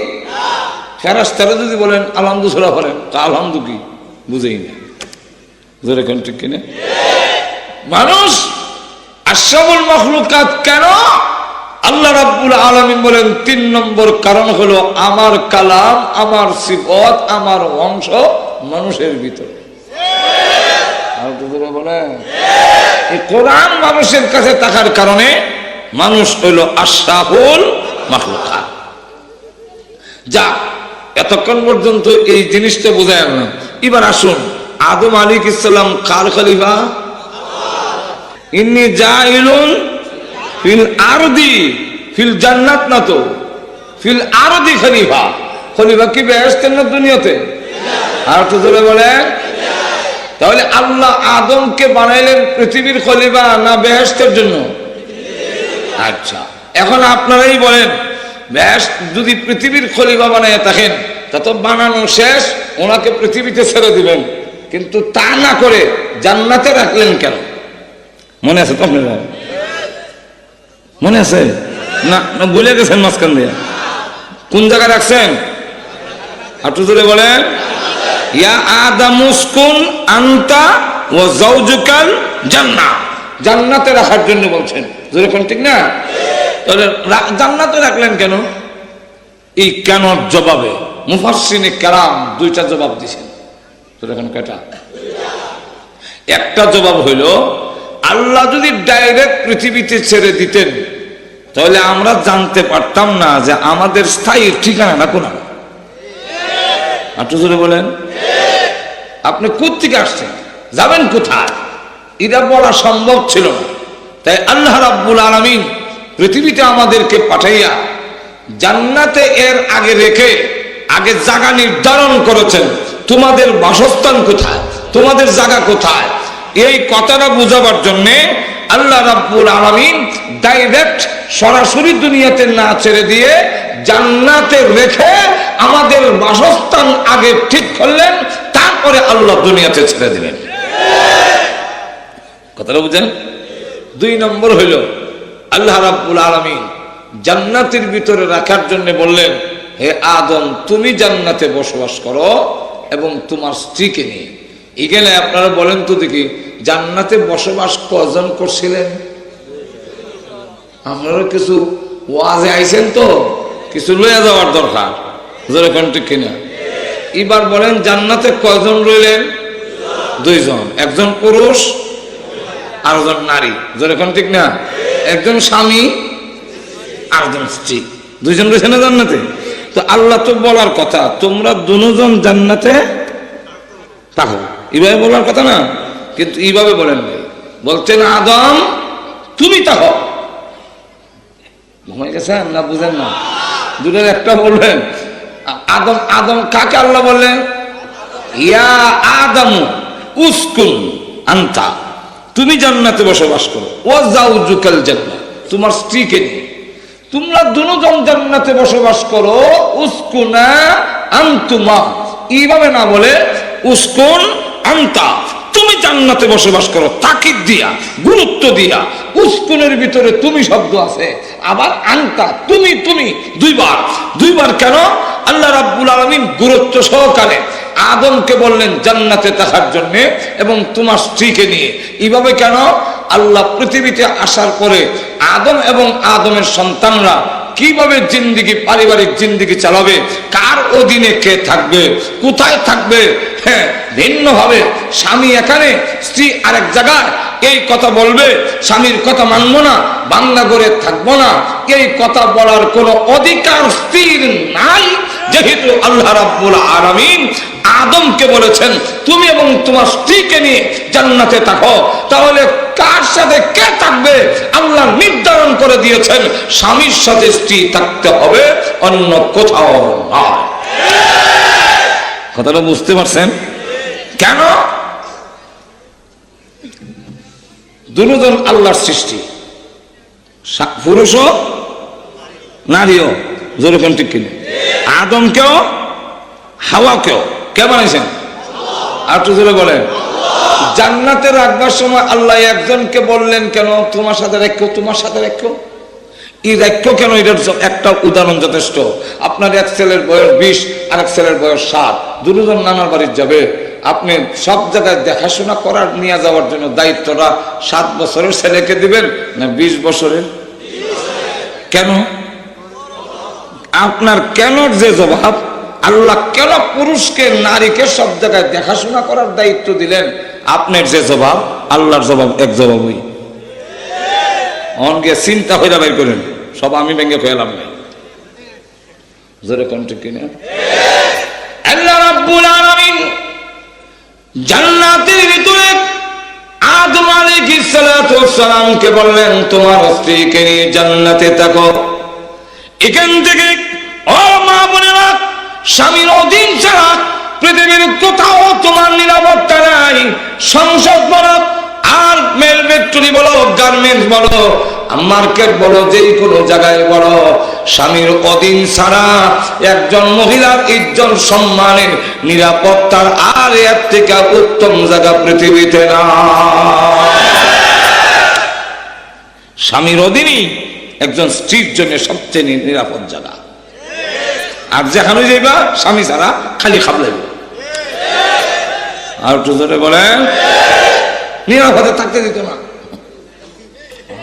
ফেরেশতারা যদি বলেন আলহামদু সূরা পড়েন, তা আলহামদু কি বুঝেই না। যেরকম ঠিক কিনা? মানুষ আশরাফুল মাখলুকাত কেন? আল্লাহ রাব্বুল আলামিন বলেন ৩ নম্বর কারণ হলো আমার কালাম, আমার সিফত, আমার অংশ মানুষের ভিতরে। আর দুপুরে বলে এই কোরআন মানুষের কাছে থাকার কারণে মানুষ হইল আশরাফুল মাখলুকাত। যা এতক্ষণ পর্যন্ত এই জিনিসটা বোঝায় না। এবার আসুন, আদম আলাইহিস সালাম কার খলিফা? ইন্নী জাইলুন ফিল আরদি, ফিল জান্নাত না তো, ফিল আরদি খলিফা। খলিফা কি বেহেশতের না দুনিয়াতে? আর তো ধরে বলে, তাহলে আল্লাহ আদমকে বানাইলেন পৃথিবীর খলিফা না বেহেশতের জন্য? আচ্ছা, এখন আপনারাই বলেন, বেহেশত যদি পৃথিবীর খলিফা বানায় থাকেন তা তো বানানো শেষ, ওনাকে পৃথিবীতে ছেড়ে দিবেন, কিন্তু তা না করে জান্নাতে রাখলেন কেন? মনে আছে তো আপনারা? মনে আছে না? ভুলে গেছেন মাঝখান দিয়ে? কোন জায়গায় রাখছেন? একটু জোরে বলেন। ইয়া আদামু উসকুন আনতা ওয়া যাওজুকাল জান্নাহ, জান্নাতে রাখার জন্য বলছেন। জোরে কোন ঠিক না? তাহলে জান্নাতে রাখলেন কেন? এই কেন জবাবে মুফাসসিরিনে কেরাম 2টা জবাব দিয়েছেন। জোরে কোন কয়টা? একটা জবাব হইল, আল্লাহ যদি ডাইরেক্ট পৃথিবীতে ছেড়ে দিতেন তাহলে আমরা জানতে পারতাম না যে আমাদের স্থায়ী ঠিকানা না কোন। একটু জোরে বলেন। আপনি কোত্থেকে আসছেন, যাবেন কোথায়, এটা বলা সম্ভব ছিল না। তাই আল্লাহ রাব্বুল আলামিন পৃথিবীতে আমাদেরকে পাঠাইয়া জান্নাতে এর আগে রেখে আগে জায়গা নির্ধারণ করেছেন। তোমাদের বাসস্থান কোথায়, তোমাদের জায়গা কোথায়, এই কথাটা বুঝাবার জন্যে আল্লাহ রাব্বুল আলামিন ডাইরেক্ট সরাসরি দুনিয়াতে না ছেড়ে দিয়ে জান্নাতে রেখে আমাদের বাসস্থান আগে ঠিক করলেন, তারপরে আল্লাহ দুনিয়াতে ছেড়ে দিলেন। কথাটা বুঝেন? 2 নম্বর হইল, আল্লাহ রাব্বুল আলামিন জান্নাতের ভিতরে রাখার জন্য বললেন, হে আদম তুমি জান্নাতে বসবাস করো এবং তোমার স্ত্রীকে নিয়ে। এখানে আপনারা বলেন তো দেখি, জান্নাতে বসবাস কজন করছিলেন? আপনারা কিছু ওয়াজে আইছেন তো, কিছু লইয়া যাওয়ার দরকার। যেরকম ঠিক কিনা? এবার বলেন, জান্নাতে কয়জন রইলেন? 2 জন, একজন পুরুষ আর একজন নারী। যেরকম ঠিক না? একজন স্বামী আর একজন স্ত্রী, 2 জন রয়েছে না জান্নাতে? তো আল্লাহ তো বলার কথা তোমরা 2 জন জান্নাতে থাকো, এইভাবে বলার কথা না, কিন্তু এইভাবে বলেন নাই। বলছেন আদম তুমি থাকো। ঘুমাই গেছেন না? বুঝেন না? দুটোর একটা বললেন। আদম, আদম কাকে আল্লাহ বললেন? ইয়া আদামু উসকুন আনতা, তুমি জান্নাতে বসবাস করো, ও যাওজুকাল জান্নাহ, তোমার স্ত্রীকে নিয়ে তোমরা 2 জন জান্নাতে বসবাস করো। উসকুনা আনতুমা, এইভাবে না বলে উসকুন আনতা, তুমি জান্নাতে বসবাস করো, তাকিদ দিয়া, গুরুত্ব দিয়া। উসকুনের ভিতরে তুমি শব্দ আছে, আবার আনতা তুমি, তুমি 2 বার কেন? আল্লাহ রাব্বুল আলামিন গুরুত্ব সহকারে আদমকে বললেন জান্নাতে থাকার জন্য এবং তোমার স্ত্রীকে নিয়ে। এইভাবে কেন? আল্লাহ পৃথিবীতে আসার পরে আদম এবং আদমের সন্তানরা কিভাবে জিন্দিগি, পারিবারিক জিন্দিগি চালাবে, কার অধীনে কে থাকবে, কোথায় থাকবে, হ্যাঁ ভিন্ন হবে। স্বামী এখানে, স্ত্রী আরেক জায়গায়, এই কথা বলবে, স্বামীর কথা মানবো না, বাংলা করে থাকবো না, এই কথা বলার কোনো অধিকার স্ত্রীর নাই। যেহেতু আল্লাহ রাব্বুল আলামিন আদমকে বলেছেন তুমি এবং তোমার স্ত্রীকে নিয়ে জান্নাতে থাকো, তাহলে কার সাথে কে থাকবে? আল্লাহ নির্ধারণ করে দিয়েছেন স্বামীর সাথে স্ত্রী থাকতে হবে, অন্য কোথাও নয়। কথাটা বুঝতে পারছেন? কেন? 2 জন আল্লাহর সৃষ্টি, পুরুষও নারীও। যেরকম ঠিক কিনা? আদমকেও হাওয়াকেও কে বানাইছেন? আর একটু জোরে বলেন। জান্নাতে রাখবার সময় আল্লাহ একজনকে বললেন কেন তোমার সাথে রাখো, তোমার সাথে রাখো। এই রাখো কেন? এটার একটা উদাহরণ যথেষ্ট। আপনার এক ছেলের বয়স 20 আর এক ছেলের বয়স 7, 2 জন নানার বাড়ি যাবে, আপনি সব জায়গায় দেখাশোনা করার নিয়ে যাওয়ার জন্য দায়িত্বটা 7 বছরের ছেলেকে দিবেন না 20 বছরের? কেন? আপনার কেন যে জবাব, আল্লাহ কেন পুরুষকে নারীকে সব জায়গায় দেখাশোনা করার দায়িত্ব দিলেন, আপনার যে জবাব, আল্লাহর জবাব এক জবাবই। অনকে চিন্তা হইরা বের করেন, সব আমি ভেঙে খেলাম নাই। জোরে কোন ঠিক কিনা? আল্লাহ রাব্বুল আলামিন জান্নাতের ভিতরে আদম আলাইহিস সালাতু ওয়াস সালামকে বললেন, তোমার স্ত্রীকে নিয়ে জান্নাতে থাকো। এখান থেকে ও মা বোনেরা, স্বামীর অধীন ছাড়া পৃথিবীর কোথাও তোমার নিরাপত্তা নাই। সংসদ বলো আর মেল ফ্যাক্টরি বলো, গার্মেন্টস বলো, মার্কেট বলো, যে কোনো জায়গায় বলো, স্বামীর অধীন ছাড়া একজন মহিলার ইজ্জত সম্মানের নিরাপত্তার আর এর থেকে উত্তম জায়গা পৃথিবীতে না। স্বামীর অধীনই একজন স্ত্রীর জন্য সবচেয়ে নিরাপদ জায়গা। আর যেখানে যাইবা স্বামী ছাড়া খালি খাবলাই। আর একটু জোরে বলেন, নিরাপদে থাকতে দিত না।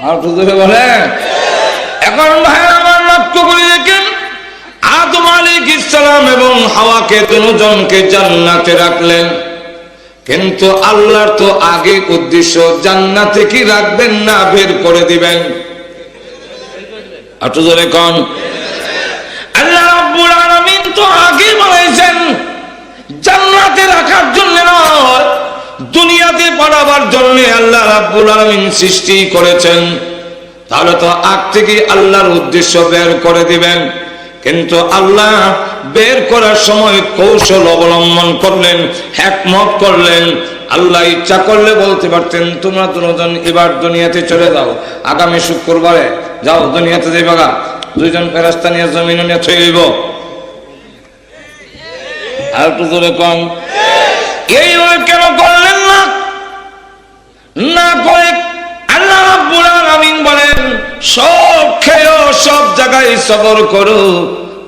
আর একটু জোরে বলেন। এখন ভাই আমার লক্ষ্য করে দেখেন, আদম আলাইহিস সালাম এবং হাওয়াকে দুজনকে জান্নাতে রাখলেন, কিন্তু আল্লাহর তো আগে উদ্দেশ্য জান্নাতে কি রাখবেন না বের করে দিবেন। একটু জোরে কোন। আল্লাহ রাব্বুল আলামিন তো আগে বলেছেন জান্নাতে রাখার জন্য নয়, দুনিয়াতে পাঠাবার জন্য আল্লাহ রাব্বুল আলামিন সৃষ্টি করেছেন। তাহলে তো আগ থেকে আল্লাহর উদ্দেশ্য বের করে দিবেন, কিন্তু আল্লাহ বের করার সময় কৌশল অবলম্বন করলেন, হিকমত করলেন। আল্লাহ ইচ্ছা করলে বলতে পারতেন তোমরা দুজন এবার দুনিয়াতে চলে যাও, আগামী শুক্রবারে যাও দুনিয়াতে যাইবা, দুইজন ফেরেশতা নিয়ে জমিনে নিয়ে থইব। আর একটু জোরে কম। এইভাবে কেন করলেন না? না করে আল্লাহ রাব্বুল আলামিন বলেন সব খেয়েও সব জায়গায় সবর করো।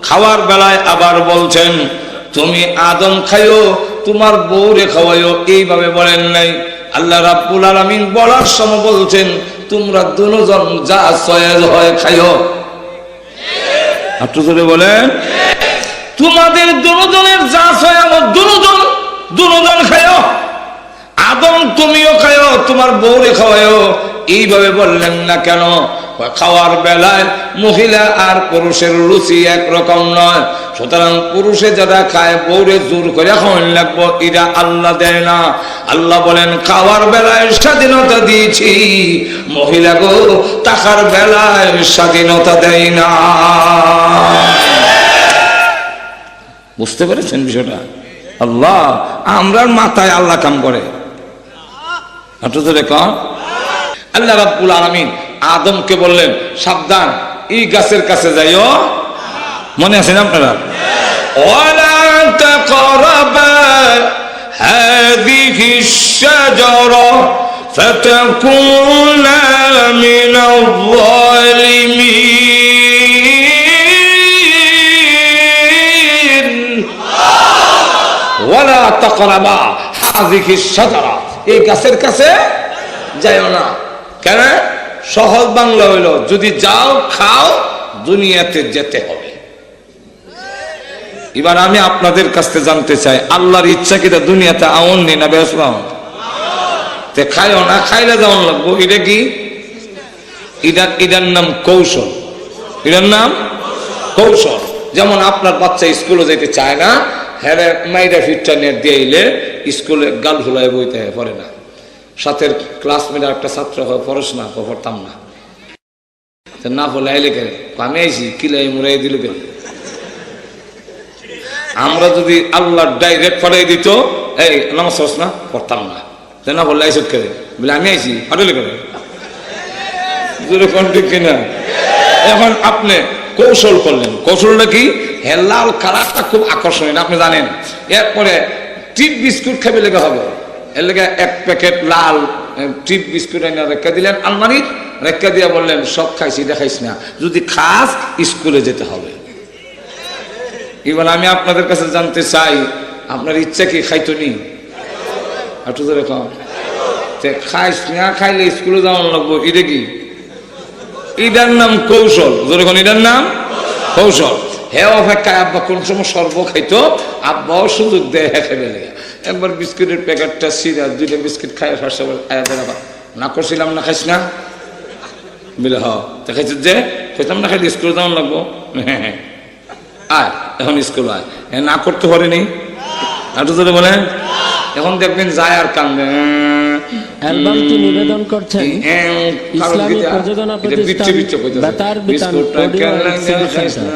খাওয়ার বেলায় আবার বলছেন তুমি আদম খাইও, তোমার বউরে খাওয়াইও, এইভাবে বলেন নাই। আল্লাহ রাব্বুল আলামিন বলার সময় বলছেন তোমরা দুজন যা সয়েজ হয় খাইও। একটু জোরে বলেন, তোমাদের দুজনের যা সয়েজ দুজন খাইও। আদম তুমিও খাইও, তোমার বউরে খাওয়াইও। এইভাবে বললেন না কেন? খাওয়ার বেলায় মহিলা আর পুরুষের রুচি একরকম নয়, সুতরাং পুরুষে যারা খায় বউরে জোর করে খাওয়ান লাগবো, এরা আল্লাহ দেয় না। আল্লাহ বলেন খাওয়ার বেলায় স্বাধীনতা দিয়েছি, মহিলা গো টাকার বেলায় স্বাধীনতা দেয় না। বুঝতে পেরেছেন বিষয়টা? আল্লাহ আমরার মাথায় আল্লাহ কাম করে। আল্লাহ রাব্বুল আলামিন আদমকে বললেন সাবধান, এই গাছের কাছে যাইও। মনে আছে না আপনারা? ওয়ালা তাকরাবা হাযিহি আশ-শাজারা ফাতাকুনা মিনাল যালিমিন। ওয়ালা তাকরাবা হাযিহি আশ-শাজারা, এই গাছের কাছে যাইও না। কেন? সহজ বাংলা হইল যদি যাও খাও দুনিয়াতে যেতে হবে। এবার আমি আপনাদের কাছ থেকে জানতে চাই আল্লাহর ইচ্ছা কি দুনিয়াতে আউন নেই না বেসলাম? তে খাইও না, খাইলে যাওয়ান লাগবো। এটা কি? এটার নাম কৌশল। এটার নাম কৌশল। যেমন আপনার বাচ্চা স্কুলে যেতে চায় না, হ্যাঁ মাইরা ফিটটা নেট দিয়ে স্কুলে গাল ফুলায় বইতে পড়ে না। সাথের ক্লাসমেট একটা ছাত্র হয় পড়াশোনা পড়তাম না, না বলে আইলে কেন আমি আইসি কিলাই মুরাই দিল কেন। আমরা যদি আল্লাহ ডাইরেক্ট পড়াই দিত এই নামাজ পড়ছ না, পড়তাম না, না বললে আইসত কেন বলে আমি আইসি পাঠালে কেন। ঠিক কিনা? এখন আপনি কৌশল করলেন। কৌশলটা কি? হ্যাঁ লাল কালারটা খুব আকর্ষণীয় আপনি জানেন। এরপরে টিপ বিস্কুট খাবে লেগে হবে, এর লেগে এক প্যাকেট লাল টিপ বিস্কুট এনে রেখা দিলেন আলমারির, রেখা দিয়ে বললেন সব খাইছি দেখাইস না, যদি খাস স্কুলে যেতে হবে। এবার আমি আপনাদের কাছে জানতে চাই আপনার ইচ্ছা কি খাইতো নি? একটু খাইস না, খাইলে স্কুলে যাওয়ান লাগবো। এটা কি এটার নাম কৌশল। যখন এটার নাম কৌশল। হ্যাঁ অপেক্ষায় আব্বা কোন সময় সর্ব খাইতো, আব্বাও সুযোগ দেয় হ্যাঁ খেয়ে গেলে একবার বিস্কুটের প্যাকেটটা সিরা 2টা বিস্কিট খাই ফার্স্ট আয়া না করছিলাম না খাইস না বলে হ খাইছ যে খাইতাম না খাইলে স্কুলে যাওয়ার লাগবো। হ্যাঁ আয় এখন স্কুল আয়। হ্যাঁ না করতে পারেনি একটু যদি বলেন এখন দেখবেন যায় আর কান্দে। অ্যালবামটি নিবেদন করছেন ইসলামী প্রযোজনা প্রতিষ্ঠান বেতার বিতান অডিও এন্ড সিডি সেন্টার।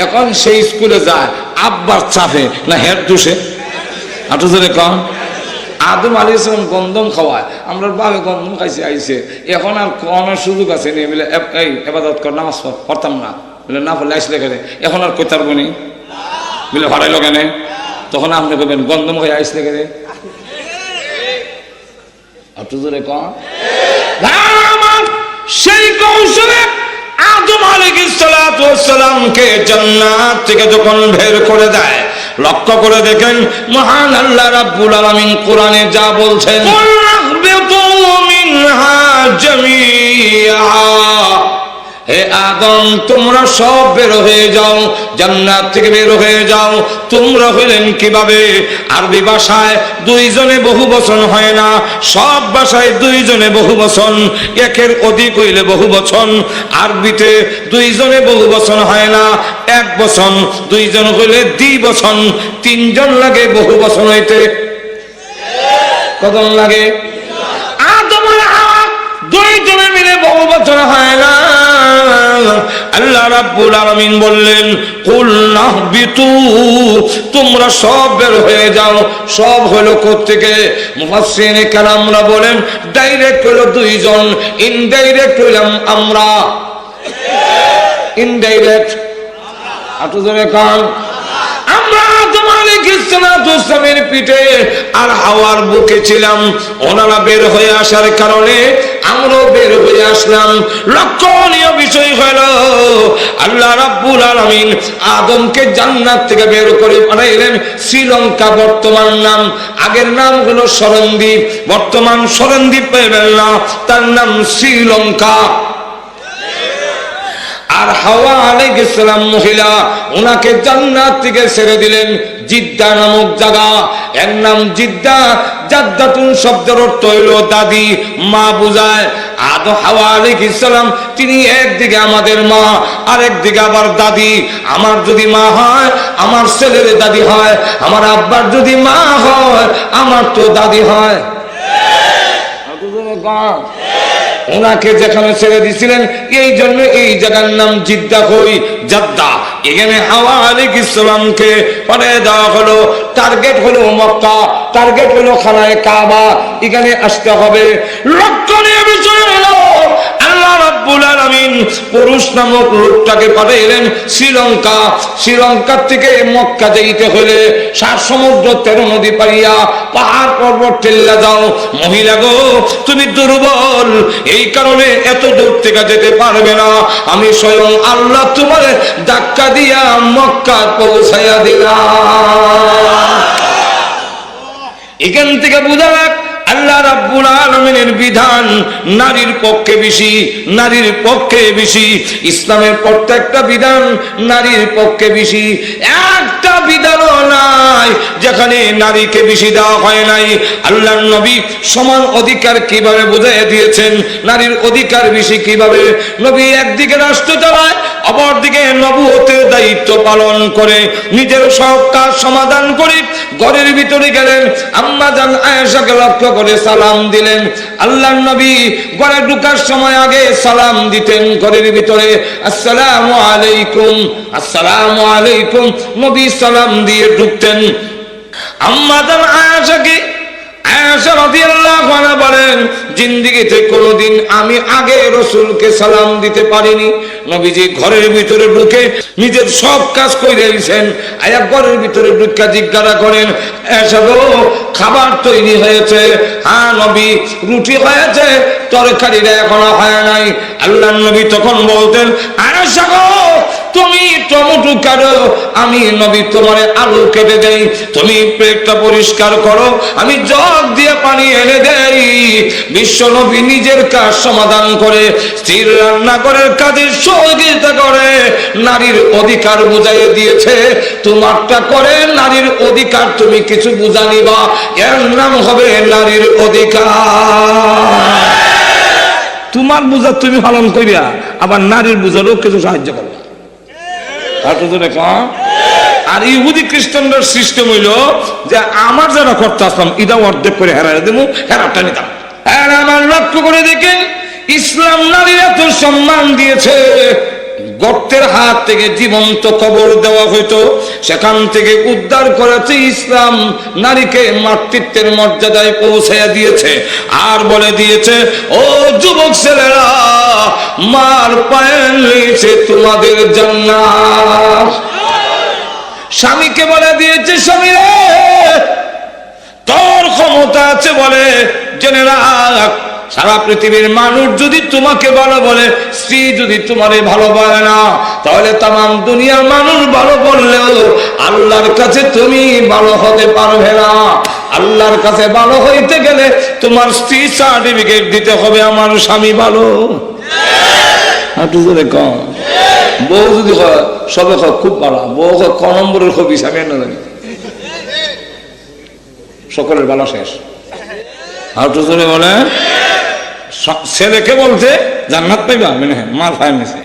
এখন সেই স্কুলে যায় আব্বার চাপে না হেড দোষে আটু ধরে কম। আদম আলী ইসলাম গন্ধম খাওয়ায়, আমরা বাবে গন্ধম খাইছে আইছে, এখন আর কোনের সুযোগ আছে নি বলে এই এবাদত কর নামাজ পড়তাম না বলে না পড়লে আসলে কেন এখন আর কই তারবো নি বলে ভাড়াইলো কেন, তখন আপনি বলবেন গন্ধম খাই আসলে কেন একটু জোরে কম। সেই কৌশলে আদম আলাইহিস সালামকে জান্নাত থেকে যখন বের করে দেয়, লক্ষ্য করে দেখেন মহান আল্লাহ রাব্বুল আলামিন কোরআনে যা বলছেন, হে আদম তোমরা সব বের হয়ে যাও, জান্নাত থেকে বের হয়ে যাও। তোমরা হইলেন কিভাবে? আরবি ভাষায় দুইজনে বহু বচন হয় না, সব ভাষায় দুইজনে বহু বচন, একের অধিক হইলে বহু বচন। আরবিতে দুইজনে বহু বচন হয় না, এক বচন, দুইজন হইলে দ্বিবচন, তিনজন লাগে বহু বচন হইতে। কতজন লাগে? আদম আর হাওয়া দুইজনে মিলে বহু বচন হয় না। আল্লাহ রাব্বুল আলামিন বললেন কুল নাহবিতু, তোমরা সব বের হয়ে যাও। সব হলো কোত্থেকে? মুফাসসিরিনে কেরামরা বলেন ডাইরেক্ট হলো দুইজন, ইনডাইরেক্ট হইলাম আমরা। ইনডাইরেক্ট আটো জনে কান আমরা আদম আলাইহিস সালামের পিঠে আর হাওয়ার বুকে ছিলাম। ওনারা বের হয়ে আসার কারণে আমরাও বের হয়ে আসলাম। লক্ষণীয় বিষয় হলো আল্লাহ রাব্বুল আলামিন আদমকে জান্নাত থেকে বের করে পাঠাইলেন শ্রীলঙ্কা, বর্তমান নাম, আগের নাম হলো সরণদ্বীপ, বর্তমান সরণদ্বীপ পাইবেন না, তার নাম শ্রীলঙ্কা। আর হাওয়া আলাইহিস সালাম মহিলা, ওনাকে জান্নাত থেকে ছেড়ে দিলেন জিদ্দা নামক জায়গা, এর নাম জিদ্দা। জাদ্দাতুন শব্দের অর্থ হইল দাদি, মা বুঝায়। আদম হাওয়া আলাইহিস সালাম তিনি একদিকে আমাদের মা, আরেকদিকে আবার দাদি। আমার যদি মা হয় আমার ছেলের দাদি হয়, আমার আব্বার যদি মা হয় আমার তো দাদি হয়। ওনাকে যেখানে ছেড়ে দিয়েছিলেন এই জন্য এই জায়গার নাম জিদ্দা হই জাদ্দা। এখানে হাওয়া আলাইহিস সালামকে পাঠিয়ে দেওয়া হলো। টার্গেট হলো মক্কা, টার্গেট হলো খানায়ে কাবা, এখানে আসতে হবে। লক্ষণীয় বিষয় হলো আল্লাহ রাব্বুল আলামিন পুরুষ নামক লোকটাকে পাঠাইলেন শ্রীলঙ্কা। শ্রীলঙ্কা থেকে মক্কা যাইতে হলে 7 সমুদ্র 13 নদী পাড়িয়া পাহাড় পর্বত ঠেল্লা যাও। মহিলা গো তুমি দুর্বল, এই কারণে এত দূর থেকে যেতে পারবে না। আমি স্বয়ং আল্লাহ তোমার ধাক্কা দিয়া মক্কা পৌঁছাইয়া দিলাম। এখান থেকে বুঝা যাক আল্লাহ রাব্বুল আলামিনের বিধান নারীর পক্ষে বেশি, নারীর পক্ষে বেশি। ইসলামের প্রত্যেকটা বিধান নারীর পক্ষে বেশি। একটা বিধানও নাই যেখানে নারীকে বেশি দেওয়া হয় নাই। আল্লাহর নবী সমান অধিকার কিভাবে বুঝিয়ে দিয়েছেন, নারীর অধিকার বেশি কিভাবে। নবী একদিকে রাষ্ট্র চালায়, অপরদিকে নবুয়তের দায়িত্ব পালন করে, নিজের সব কাজ সমাধান করে ঘরের ভিতরে গেলেন। আম্মা জান আয়েশাকে লক্ষ্য করে সালাম দিলেন। আল্লাহর নবী ঘরে ঢোকার সময় আগে সালাম দিতেন ঘরের ভিতরে, আসসালামু আলাইকুম, আসসালামু আলাইকুম। নবী সালাম দিয়ে ঢুকতেন। আম্মা জান আয়েশাকে আয়েশা রাদিয়াল্লাহু আনহা বলেন জিন্দেগিতে কোনোদিন আমি আগে রাসূলকে সালাম দিতে পারিনি। নবীজি ঘরের ভিতরে ঢুকে নিজের সব কাজ করে দিয়েছেন। আয়া ঘরের ভিতরে ঢুকে জিজ্ঞাসা করেন, আয়েশা গো খাবার তৈরি হয়েছে? হ্যাঁ নবী, রুটি হয়েছে, তরকারিটা এখনো হয় নাই। আল্লাহর নবী তখন বলতেন, আয়েশা গো তুমি উঠু কারো, আমি নবী তোমার আলু কেটে দেই, তুমি পেটটা পরিষ্কার করো, আমি জগ দিয়ে পানি এনে দেই। বিশ্ব নবী নিজের কাজ সমাধান করে স্ত্রীর রান্নাঘরের কাজের সহযোগিতা করে, নারীর অধিকার বুঝাইয়ে দিয়েছে। তোমারটা করে নারীর অধিকার, তুমি কিছু বুঝা নিবা, এর নাম হবে নারীর অধিকার। তোমার বুঝা তুমি পালন করিয়া আবার নারীর বুঝারও কিছু সাহায্য করবে। আর ইহুদি খ্রিস্টানদের সিস্টেম হইল যে আমার যারা করতে আসলাম এটা অর্ধেক করে হেরাই দেবো, হেরাটা নিতাম। আর আমার লক্ষ্য করে দেখেন, ইসলাম নারীর এত সম্মান দিয়েছে, গর্তের হাত থেকে জীবন্ত কবর দেওয়া হইতো, সেখান থেকে উদ্ধার করেছে ইসলাম, নারীকে মাতৃত্বের মর্যাদায় পৌঁছাইয়া দিয়েছে। আর বলে দিয়েছে, ও যুবক ছেলেরা, মার পায়ের নিচে তোমাদের জান্নাত। স্বামীকে বলে দিয়েছে, স্বামী রে, তোর ক্ষমতা আছে বলে জেনে রাখ, সারা পৃথিবীর মানুষ যদি তোমাকে ভালো বলে, স্ত্রী যদি তোমারে ভালো বলে না, তাহলে তামাম দুনিয়ার মানুষ ভালো বললেও আল্লাহর কাছে তুমি ভালো হতে পারবে না। আল্লাহর কাছে ভালো হইতে গেলে তোমার স্ত্রী সার্টিফিকেট দিতে হবে আমার স্বামী ভালো। কম বউ যদি হয় সবে খুব ভালো, বউ ক নম্বরের হবি আমি না জানি, সকলের ভালো শেষ। আর তো বলে ছেলেকে বলছে জান্নাত পাইবা, মানে মার ফায়ার নিছে।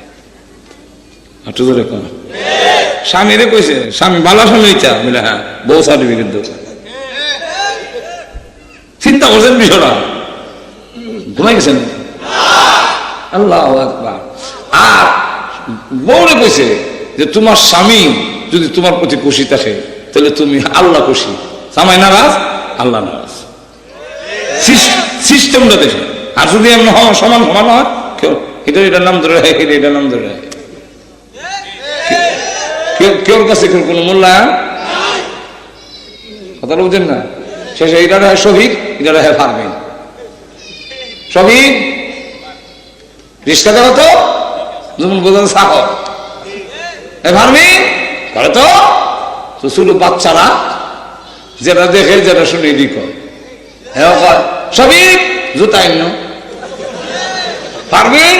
স্বামীরে কইছে, স্বামী ভালো স্বামী ইচ্ছা বলে হ্যাঁ বউ সার্টিফিকেট দেব। চিন্তা করছেন বিষয়টা, ঘুমাই গেছেন? আল্লাহু আকবার। আর বউরে কইছে যে তোমার স্বামী যদি তোমার প্রতি খুশি থাকে তাহলে তুমি আল্লাহ খুশি, জামাই নারাজ আল্লাহ নারাজ। সিস্টেমটা দেখে। আর যদি এমন সমান সমান হয়, কেউ এটার নাম ধরে রাখে, এটার নাম ধরে রাখে, কেউর কাছে কোনো মূল্যায়ন কথাটা বুঝেন না। শেষে এটা হয় শহীদ, এটা হয় ফারমিন। শহীদ রিস্কা দেখো তো যেমন বোঝা সাহর, ফারমিন করে তো শুধু বাচ্চারা যেটা দেখে যেটা শুনে দিক সবই জুতা আইন পারবেন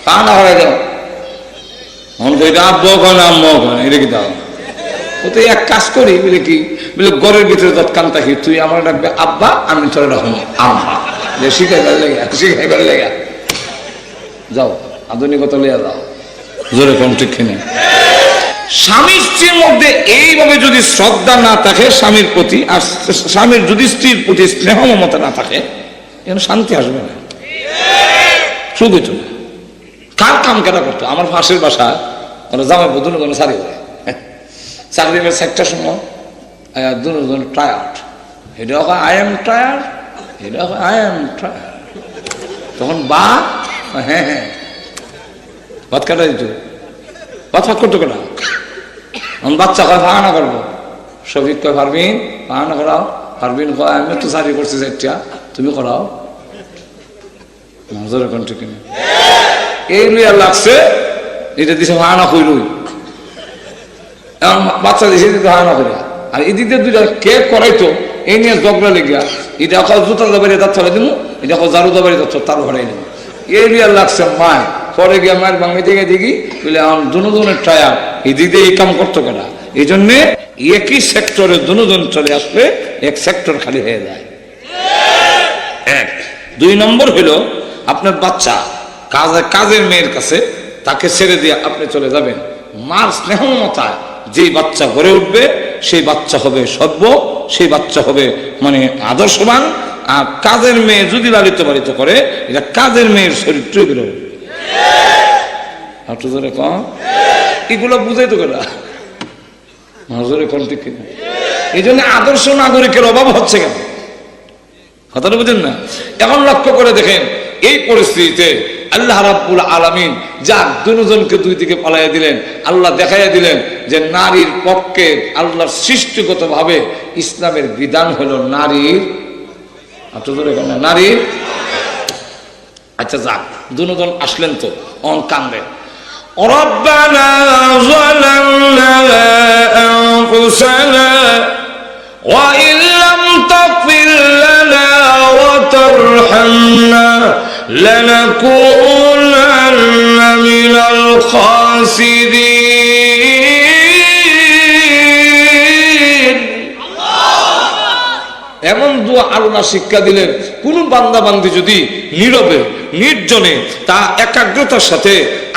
পা না হয়ে যাও, এটা আব্বাও কয় না আম্মাও কয় না, এটা কি দাও। ও তো এক কাজ করি বলে কি বলে ঘরের ভিতরে তৎকান থাকি, তুই আমার ডাকবে আব্বা, আমি তোর রাখুন আম্মা, যে শিখাইবার লেগা শিখাইবার লেগা যাও, আধুনিকতা লিয়া যাও। জোরে কোন ঠিক কিনে? স্বামী স্ত্রীর মধ্যে এইভাবে যদি শ্রদ্ধা না থাকে স্বামীর প্রতি, আর স্বামীর যদি স্ত্রীর প্রতি স্নেহ মমতা না থাকে, এখানে শান্তি আসবে না, সুখ হইত না। কার কাম কেটা করতো? আমার পাশের বাসা ওরা জামাই দুজন কোনো চাকরি করে, চাকরি করে 4টার সময় দুজন টায়ার্ড, এটা আই এম টায়ার্ড, এটা আই এম টায়ার্ড। তখন বা হ্যাঁ হ্যাঁ ভাত কাটা দিত, ভাত ফাত করতো কেনা, বাচ্চা কয় পাহানা করবো, শফিক কয় পারবিন পাহানা করাও, পারবিন কয় আমি তো চাকরি করছি 4টা, তুমি করাও। ঠিক এই লইয়া লাগছে, এটা দিছে পাহানা কইরই, এখন বাচ্চা দিছে পাহানা করে। আর এদিক দিয়ে দুইটা কে করাইতো এই নিয়ে ঝগড়া লেগিয়া, এটা জুতা দাবারি তার চলে দিব, এটা ঝাড়ু দাবারি তার ঘরে নেব, এই লইয়া লাগছে মায়। পরে গিয়ে মায়ের বাঙালি থেকে দেখি বলে আমার দুজনের টায়ার এদিক দিয়ে এই কাম করতো কেনা। এই জন্যে একই সেক্টরে দুজন চলে আসলে এক সেক্টর খালি হয়ে যায়। 1 2 নম্বর হলো আপনার বাচ্চা কাজের মেয়ের কাছে, তাকে ছেড়ে দিয়ে আপনি চলে যাবেন। মার স্নেহ মমতায় যেই বাচ্চা গড়ে উঠবে সেই বাচ্চা হবে সভ্য, সেই বাচ্চা হবে মানে আদর্শবান। আর কাজের মেয়ে যদি লালিত পালিত করে, এটা কাজের মেয়ের চরিত্র বেরোবে। এগুলো বুঝাইতো কেনা ঠিক কিনা? এই জন্য আদর্শ নাগরিকের অভাব হচ্ছে কেন, কথাটা বুঝেন না? এখন লক্ষ্য করে দেখেন এই পরিস্থিতিতে আল্লাহ রাব্বুল আলামিন যাক দুজনকে দুই দিকে পালাইয়া দিলেন, আল্লাহ দেখাইয়া দিলেন যে নারীর পক্ষে আল্লাহর সৃষ্টিগত ভাবে ইসলামের বিধান হলো নারীর নারীর। আচ্ছা যাক দুজন আসলেন তো অন কানলেন, ربنا ظلمنا أنفسنا وإن لم تغفر لنا وترحمنا لنكونن من الخاسرين এমন দোয়া আল্লাহ শিক্ষা দিলেন, কোন বান্দা বান্দি যদি নীরবে নির্জনে তা একাগ্রতার সাথে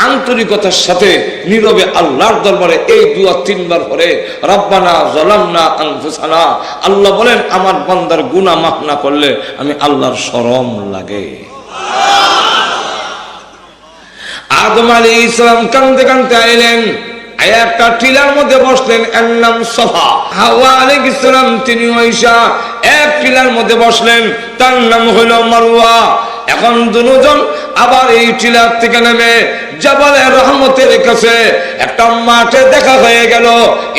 আন্তরিকতার সাথে নীরবে আল্লাহর দরবারে এই দোয়া 3 বার পড়ে, রব্বানা যালামনা আনফুসানা, আল্লাহ বলেন আমার বান্দার গুনাহ মাফ না করলে আমি আল্লাহর শরম লাগে। আদম আলাইহিস সালাম কাঁদতে কাঁদতে আইলেন, একটা টিলার মধ্যে বসলেন, এর নাম সফা। হাওয়া আলাইহিস সালাম তিনি ওইসা এক টিলার মধ্যে বসলেন, তার নাম হলো মারওয়া। এখন দুজন আবার এই টিলার থেকে নেমে জাবালে রহমতের কাছে একটা মাঠে দেখা হয়ে গেল।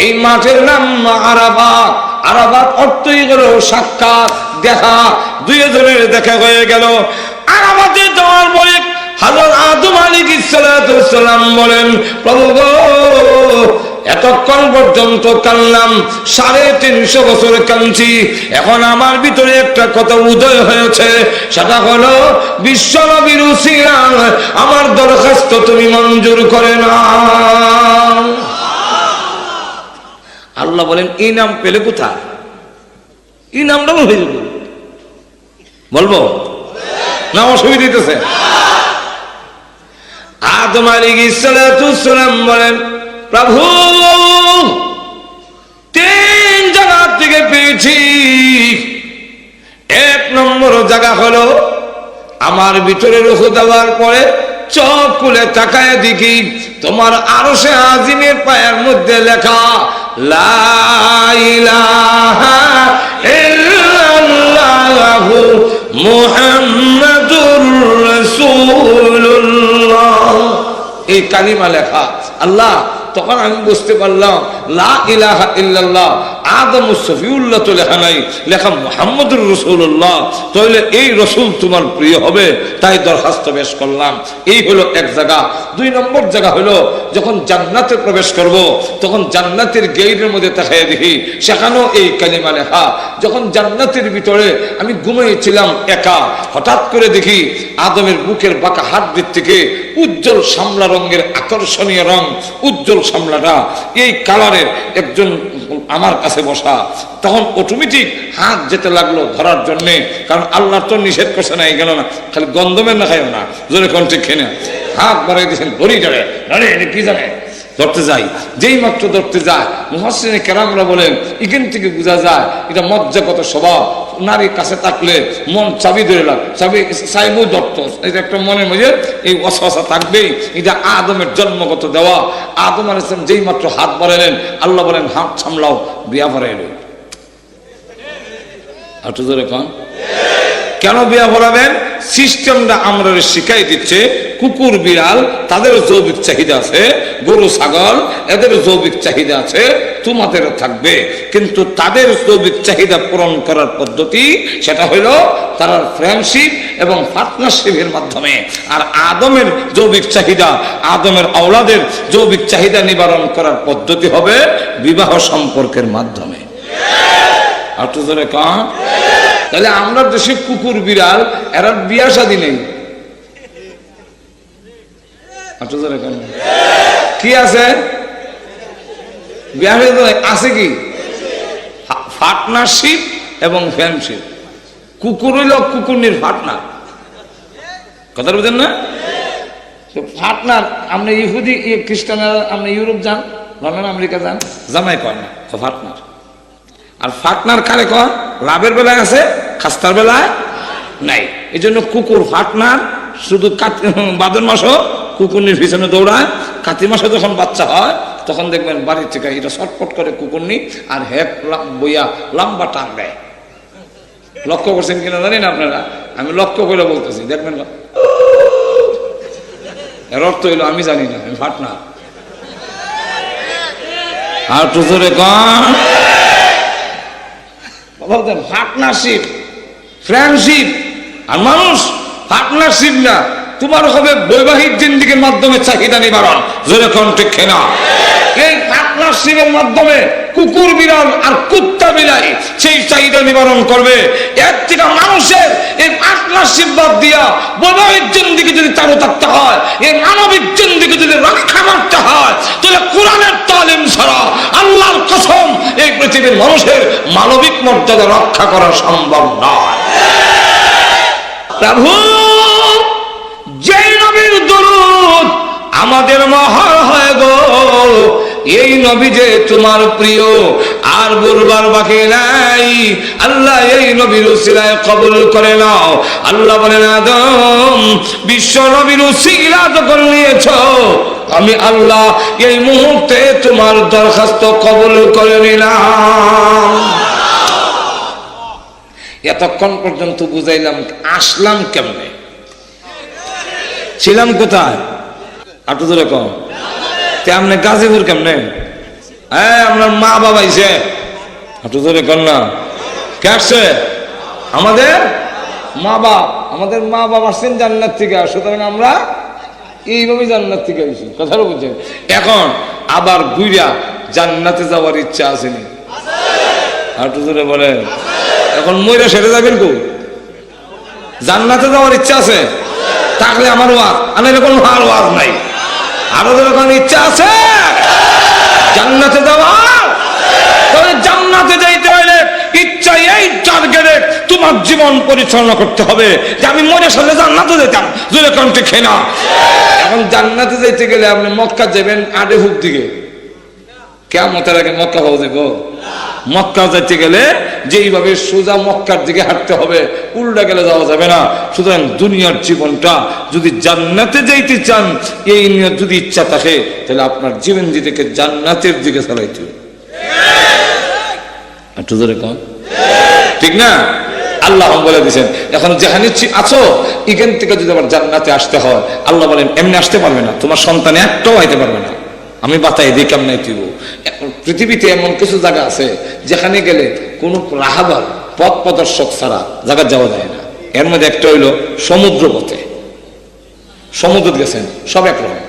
এই মাঠের নাম আরাফাত। আরাফাত অর্থই হলো সাক্ষাৎ, দেখা। দুইজনের দেখা হয়ে গেল। আরাফাতে যাওয়ার পরে হযরত আদম আলাইহিস সালাম বলেন, প্রভু গো, এতক্ষণ পর্যন্ত কানলাম, 350 বছর কাঁদছি, এখন আমার ভিতরে একটা কথা উদয় হয়েছে, সেটা হলো বিশ্বনবীর উসিলায় আমার দরখাস্ত তুমি মঞ্জুর করে নাও। আল্লাহ বলেন, এই নাম পেলে কোথায়? এই নামটা বলবো না? অসুবিধা দিতেছে? আদম আলাইহিস সালাম বলেন, প্রভু 3 জায়গা থেকে পেয়েছি। 1 নম্বর জায়গা হলো আমার ভিতরে রূহ দেওয়ার পরে চোখ খুলে তাকায় দেখি তোমার আরশে আজিমের পায়ের মধ্যে লেখা লা ইলাহা ইল্লাল্লাহু মুহাম্মাদুর রাসূলুল্লাহ, এই কালিমা লেখা। আল্লাহ, তখন আমি বুঝতে পারলাম লা ইলাহা ইল্লাল্লাহ, আদম সফিউল্লাহ তো লেখা নাই, লেখা মুহাম্মদুর রাসূলুল্লাহ। তাহলে এই রসুল তোমার প্রিয় হবে, তাই দরখাস্ত পেশ করলাম। এই হলো এক জায়গা। 2 নম্বর জায়গা হলো যখন জান্নাতে প্রবেশ করব, তখন জান্নাতের গেটের মধ্যে তাকিয়ে দেখি সেখানেও এই কালিমা লেখা। যখন জান্নাতের ভিতরে আমি ঘুমিয়েছিলাম একা, হঠাৎ করে দেখি আদমের বুকের বাঁকা হাড় থেকে উজ্জ্বল শামলা রঙের আকর্ষণীয় রং, উজ্জ্বল শামলাটা এই কালারের একজন আমার কাছে বসা। তখন অটোমেটিক হাত যেতে লাগলো ধরার জন্য, কারণ আল্লাহ তো নিষেধ করছে না, এই গেল না, খালি গন্ধমের না খাইও না, জোরে কণ্ঠে খেয়ে হাত বাড়াই দিয়েছেন, ধরি যাবে কি জানে ধরতে যাই। যেই মাত্র ধরতে যায়, মুহাসসিনে কেরামরা বলেন এখান থেকে বোঝা যায় এটা মজ্জাগত স্বভাব। নারীর কাছে থাকলে মন চাবি ধরে লাগ, চাবি চাইবো ধরত, এটা একটা মনের মধ্যে এই ওয়াসওয়াসা থাকবেই। এটা আদমের জন্মগত দেওয়া। আদম আলাইহিস সালাম যেই মাত্র হাত বাড়ালেন, আল্লাহ বলেন হাত সামলাও, বিয়া পড়াইলেন। একটু জোরে কন, কেন বিয়া পড়াবেন? সিস্টেমটা আমরা শিখাই দিচ্ছে। কুকুর বিড়াল তাদের যৌবিক চাহিদা আছে, গরু ছাগল এদের যৌবিক চাহিদা আছে, তোমাদেরও থাকবে, কিন্তু তাদের যৌবিক চাহিদা পূরণ করার পদ্ধতি সেটা হইল তারা ফ্রেন্ডশিপ এবং পার্টনারশিপের মাধ্যমে। আর আদমের যৌবিক চাহিদা, আদমের আওলাদের যৌবিক চাহিদা নিবারণ করার পদ্ধতি হবে বিবাহ সম্পর্কের মাধ্যমে। আর তো ধরে কান, তাহলে আমরা দেশে কুকুর বিড়াল এরা বিয়া শাদী নেই, কি আছে? বিয়া আছে কি? পার্টনারশিপ এবং ফ্রেন্ডশিপ। কুকুর হইল কুকুরনির পার্টনার, কথা বুঝেন না? পার্টনার আপনি ইহুদি খ্রিস্টানরা আপনি ইউরোপ যান, লন্ডন আমেরিকা যান, জামাই কয় না পার্টনার। আর পার্টনার কারে কয়? লাভের বেলায় আছে, খাস্তার বেলায় নাই। এই জন্য কুকুর পার্টনার। শুধু বাদর মাসও কুকুরনির পিছনে দৌড়ায়, কাতি মাসে যখন বাচ্চা হয় তখন দেখবেন বাড়ির থেকে এটা ছটফট করে কুকুরনি আর হেপ বইয়া লম্বা টান দেয়। লক্ষ্য করছেন কিনা জানি না আপনারা, আমি লক্ষ্য করে বলতেছি, দেখবেন এর অর্থ হইলো আমি জানি না, আমি পার্টনার। আর তো জোরে কন, পার্টনারশিপ ফ্রেন্ডশিপ। আর মানুষ পার্টনারশিপ না, তোমার হবে বৈবাহিক জিন্দেগীর মাধ্যমে চাহিদা নিবারণ, জোরে কোন ঠিক কিনা? এই পার্টনারশিপের মাধ্যমে কুকুর বিড়াল আর কুত্তা বিলাই সেই চাহিদা নিবারণ করবে। এর থেকে মানুষের এই পার্টনারশিপ বাদ দিয়া বৈবাহিক জিন্দেগী যদি চালু থাকতে হয়, এই মানবিক জিন্দেগী যদি রক্ষা করতে হয়, তাহলে কোরআনের তালিম ছাড়া আল্লাহর কসম এই পৃথিবীর মানুষের মানবিক মর্যাদা রক্ষা করা সম্ভব নয়। প্রভু যেই নবীর দরুদ আমাদের মহা হয় গো, এই নবী যে তোমার প্রিয় আর বলবার বাকি নাই। আল্লাহ এই নবীর উসিলায় কবুল করে নাও। আল্লাহ বলেন আদম বিশ্ব নবীর উসিলা যখন নিয়েছ, আমি আল্লাহ এই মুহূর্তে তোমার দরখাস্ত কবুল করে নিলাম। এতক্ষণ পর্যন্ত বুঝাইলাম আসলাম কেমনে, ছিলাম কোথায়, আটু ধরে কম তেমনি গাজীপুর কেমনে, হ্যাঁ আপনার মা বাবা আইছে, আটু ধরে কর না কে আসছে, আমাদের মা বাপ, আমাদের মা বাবা আসছেন জান্নাত থেকে, সুতরাং আমরা এইভাবে জান্নাত থেকে আইছি, কথাটা বুঝছেন। এখন আবার ঘুরা জান্নাতে যাওয়ার ইচ্ছা আসেনি, আটু ধরে বলেন এখন মইরা সেরে যাবেন কো, জান্নাতে যাওয়ার ইচ্ছা আছে থাকলে আমার ওয়াজ, আমি এরকম আর ওয়াজ নাই, আরো যখন ইচ্ছা আছে জান্নাতে যাওয়ার, তবে জান্নাতে যাইতে হলে ইচ্ছা এই টার্গেটে তোমার জীবন পরিচালনা করতে হবে যে আমি মরে সাথে জান্নাতে যেতাম, জোরে কণ্ঠে খেয়ে না। এখন জান্নাতে যাইতে গেলে আপনি মক্কা যাবেন আডে হুক দিকে, কিয়ামতের আগে মক্কা হওয়া যাবো, মক্কা যাইতে গেলে যেইভাবে সোজা মক্কার দিকে হাঁটতে হবে, উল্টা গেলে যাওয়া যাবে না। সুতরাং দুনিয়ার জীবনটা যদি জান্নাতে যাইতে চান, এই নিয়ে যদি ইচ্ছা থাকে, তাহলে আপনার জীবন দিকে জান্নাতের দিকে চালাইতে হবে, একটু ধরে কম ঠিক না? আল্লাহ বলে দিয়েছেন এখন যেখানে আছো এখান থেকে যদি আবার জান্নাতে আসতে হয়, আল্লাহ বলেন এমনি আসতে পারবে না, তোমার সন্তান একটাও আইতে পারবে না, আমি বাতাই দিই কেমন তুই। পৃথিবীতে এমন কিছু জায়গা আছে যেখানে গেলে কোনো রাহাবার পথ প্রদর্শক ছাড়া জায়গা যাওয়া যায় না। এর মধ্যে একটা হইল সমুদ্র পথে, সমুদ্র গেছেন সব একরকম,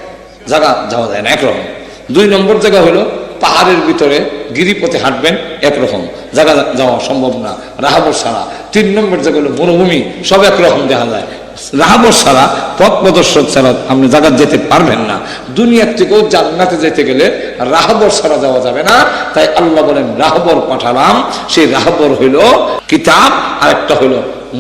জায়গা যাওয়া যায় না একরকম। 2 নম্বর জায়গা হলো পাহাড়ের ভিতরে গিরিপথে হাঁটবেন, একরকম জায়গা যাওয়া সম্ভব না রাহাবর ছাড়া। 3 নম্বর জায়গা হলো মরুভূমি, সব একরকম দেখা যায়, রাহাবর ছাড়া পথ প্রদর্শক ছাড়া আপনি জায়গা যেতে পারবেন না। দুনিয়ার থেকেও জান্নাতে যেতে গেলে রাহাবর ছাড়া যাওয়া যাবে না। তাই আল্লাহ বলেন রাহাবর পাঠালাম, সেই রাহাবর হইল কিতাব আর একটা হইল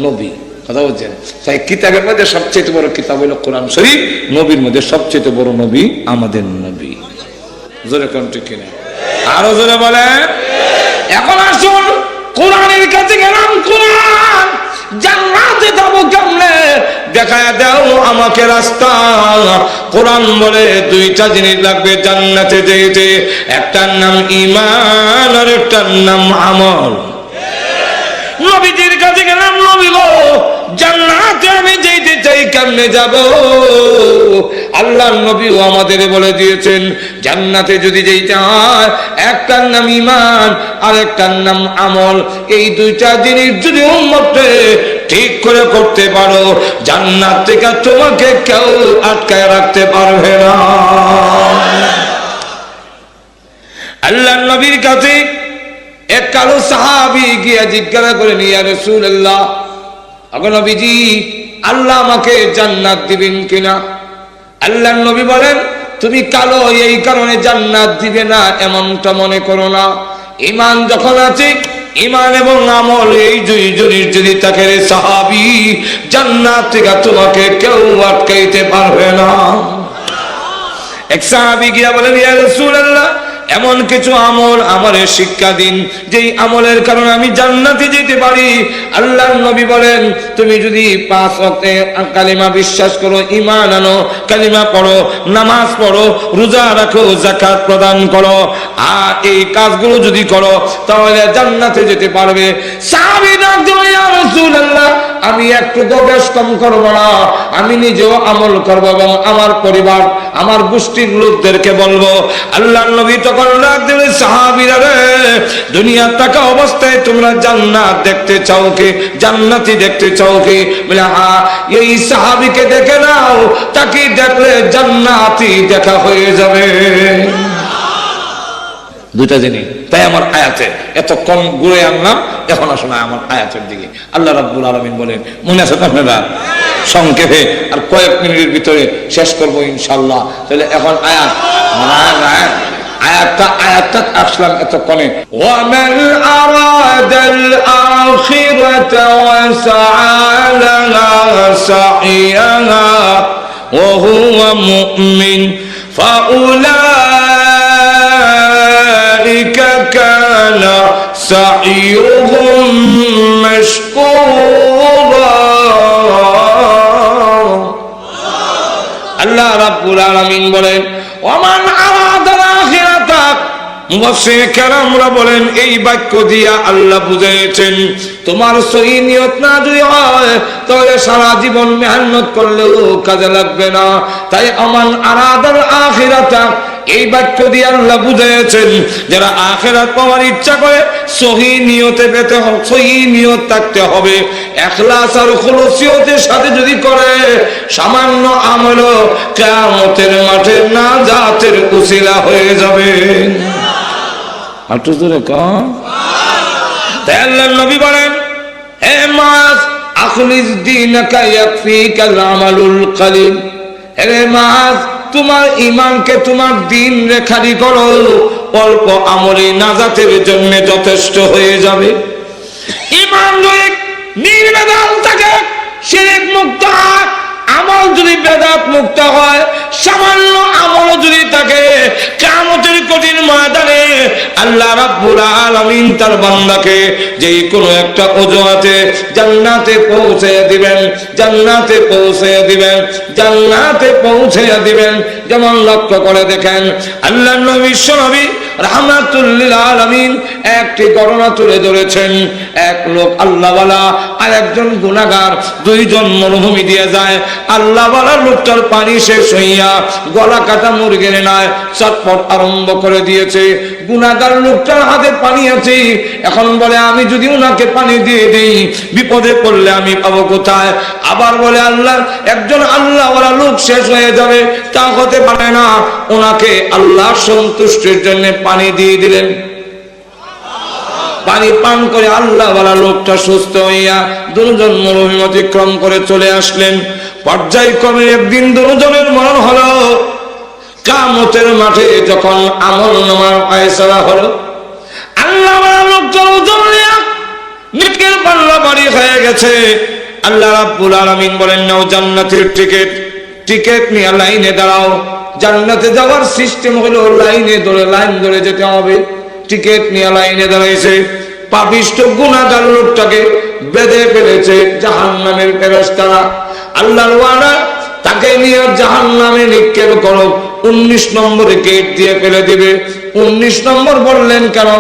নবী, কথা বলছেন। তাই কিতাবের মধ্যে সবচেয়ে বড় কিতাব হইল কোরআন শরীফ, নবীর মধ্যে সবচেয়ে বড় নবী আমাদের নবী, জোরে কোন ঠিক কিনা? আরো জোরে বলেন। এখন আসুন কোরআনের কাছে গেলাম, কোরআন জান্নাতে যাবো কেমনে দেখায় দাও আমাকে রাস্তা। কোরআন বলে 2টা জিনিস লাগবে জান্নাতে যেতে, একটার নাম ঈমান আর একটার নাম আমল। নবীজির কাছে গেলাম, নবী গো জান্নাতে আমি যেতে চাই কেমনে যাব? আল্লাহর নবীও আমাদের বলে দিয়েছেন জান্নাতে যদি যেতে হয় একটার নাম ঈমান আর একটার নাম আমল। এই 2টা জিনিস যদি উম্মতে ঠিক করে করতে পারো, জান্নাত থেকে তোমাকে কেউ আটকায় রাখতে পারবে না। আল্লাহর নবীর কাছে এক কালো সাহাবী গিয়া জিজ্ঞাসা করেন ইয়া রাসূলুল্লাহ, আগো নবীজি আল্লাহ আমাকে জান্নাত দিবেন কিনা? আল্লাহর নবী বলেন তুমি কালো এই কারণে জান্নাত দিবে না এমনটা মনে করো না। ঈমান যখন আছে, ঈমান এবং আমল এই 2 জিনিস যদি থাকে রে সাহাবী, জান্নাত থেকে তোমাকে কেউ আটকাইতে পারবে না। এক সাহাবী গিয়া বলেন ইয়া রাসূলুল্লাহ এমন কিছু আমল আমারে শিক্ষা দিন যেই আমলের কারণে আমি জান্নাতে যেতে পারি। আল্লাহর নবী বলেন তুমি যদি 5 ওয়াক্তে কালিমা বিশ্বাস করো, ঈমান আনো, কালিমা পড়ো, নামাজ পড়ো, রোজা রাখো, যাকাত প্রদান করো, আর এই কাজগুলো যদি করো তাহলে জান্নাতে যেতে পারবে। সাহাবী ডাক দিলেন ইয়া রাসূলুল্লাহ আমি একটু বেশ কম করবো না, আমি নিজেও আমল করবো এবং আমার পরিবার আমার গোষ্ঠীর লোকদেরকে বলবো। আল্লাহ নবী তখন ডাক দিলেন, সাহাবীরা রে, দুনিয়ার থাকা অবস্থায় তোমরা জান্নাত দেখতে চাও কি, জান্নাতি দেখতে চাও কি? বলে হ্যাঁ। এই সাহাবীকে দেখে নাও, তাকে দেখলে জান্নাতি দেখা হয়ে যাবে। দুটা জিনিস। তাই আমার আয়াতে এতক্ষণ ঘুরে আনলাম, এখন আসলে আমার আয়াতের দিকে। আল্লাহ রাব্বুল আলামিন বলেন, মনে আছে আপনারা? সংক্ষেপে আর কয়েক মিনিটের ভিতরে শেষ করবো ইনশাআল্লাহ। তাহলে এখন আয়াত আয়াতটা আসলাম এতক্ষণে। ওয়ামান আরাদাল আখিরাতা ওয়া সাআ লাহা সাইয়াহা ওয়া হুয়া মুমিন ফাউলাইকা কানা সাইয়ুহুম মাশকুরা। আল্লাহ রাব্বুল আলামিন বলেন, ওয়ামান আরাদাল আখিরাতা, মুফাসসির কেরামরা বলেন এই বাক্য দিয়া আল্লাহ বুঝাইছেন তোমার সহি নিয়ত না যদি হয় তাহলে সারা জীবন মেহনত করলেও কাজে লাগবে না। তাই আমান আরাদাল আখিরাতা এই বাক্য দিয়ে আল্লাহ বুঝাইছেন যারা আখিরাত পাওয়ার ইচ্ছা করে সহি নিয়তে পেতে হবে, সহি নিয়ত থাকতে হবে। ইখলাস আর খুলুসিয়তের সাথে যদি করে সামান্য আমল কিয়ামতের মাঠে নাজাতের উসিলা হয়ে যাবে। তাই আল্লাহর নবী বলেন, হে মাস আখলিস দীনাকা ইয়াকফিকাল আমালুল কলিল। হে মাস, তোমার ঈমানকে তোমার দ্বীন রেখারি করো, অল্প আমলে নাজাতের জন্য যথেষ্ট হয়ে যাবে। ঈমান যদি নির্বেদাল থাকে, শিরক মুক্ত হয়, আমল যদি বেদাত মুক্ত হয়, সামান্য আমল যদি থাকে, কিয়ামতের কঠিন ময়দানে আল্লাহ রাব্বুল আলামিন তার বান্দাকে যেই কোনো একটা অজুহাতে জান্নাতে পৌঁছে দিবেন, জান্নাতে পৌঁছে দিবেন, জান্নাতে পৌঁছে দিবেন। যেমন লক্ষ্য করে দেখেন, আল্লাহ নবী বিশ্বনবী রাহমাতুল লিল আলামিন একটি ঘটনা তুলে ধরেছেন। এক লোক আল্লাহওয়ালা আর একজন গুনাহগার, দুইজন মরুভূমি দিয়ে যায়। আল্লাহওয়ালা লোকটার পানি শেষ হইয়া গলা কাটা মুরগির নয় চটপট আরম্ভ করে দিয়েছে। গুনাহগার লোকটার হাতে পানি আছে, এখন বলে আমি যদি উনাকে পানি দিয়ে দিই বিপদে পড়লে আমি পাবো কোথায়? আবার বলে আল্লাহ, একজন আল্লাহওয়ালা লোক শেষ হয়ে যাবে, তা হতে পারে না। ওনাকে আল্লাহ সন্তুষ্টির জন্য পানি দিয়ে দিলেন। পানি পান করে আল্লাহওয়ালা লোকটা সুস্থ হইয়া দুজন মরুভূমি অতিক্রম করে চলে আসলেন। পর্যায়ক্রমে একদিন দুজনের মরণ হলো। কিয়ামতের মাঠে যখন আমলনামার ফয়সালা হলো, আল্লাহওয়ালা লোকটার ওজন নিয়ে নেকের পাল্লা ভারী হয়ে গেছে। আল্লাহ রাব্বুল আলামিন বলেন, নাও জান্নাতের টিকিট, টিকিট নিয়ে লাইনে দাঁড়াও। জান্নাতে যাওয়ার সিস্টেম হলো লাইনে ধরে, লাইন ধরে যেতে হবে। টিকিট নিয়ে লাইনে দাঁড়াইছে। পাপিষ্ঠ গুনাহগার লোকটাকে বেঁধে ফেলেছে জাহান্নামের ফেরেশতারা। আল্লাহর ওয়াদা, তাকে নিয়ে জাহান্নামে নিক্ষেপ করো, 19 নম্বরে গেট দিয়ে ফেলে দিবে। 19 নম্বর বললেন কেন?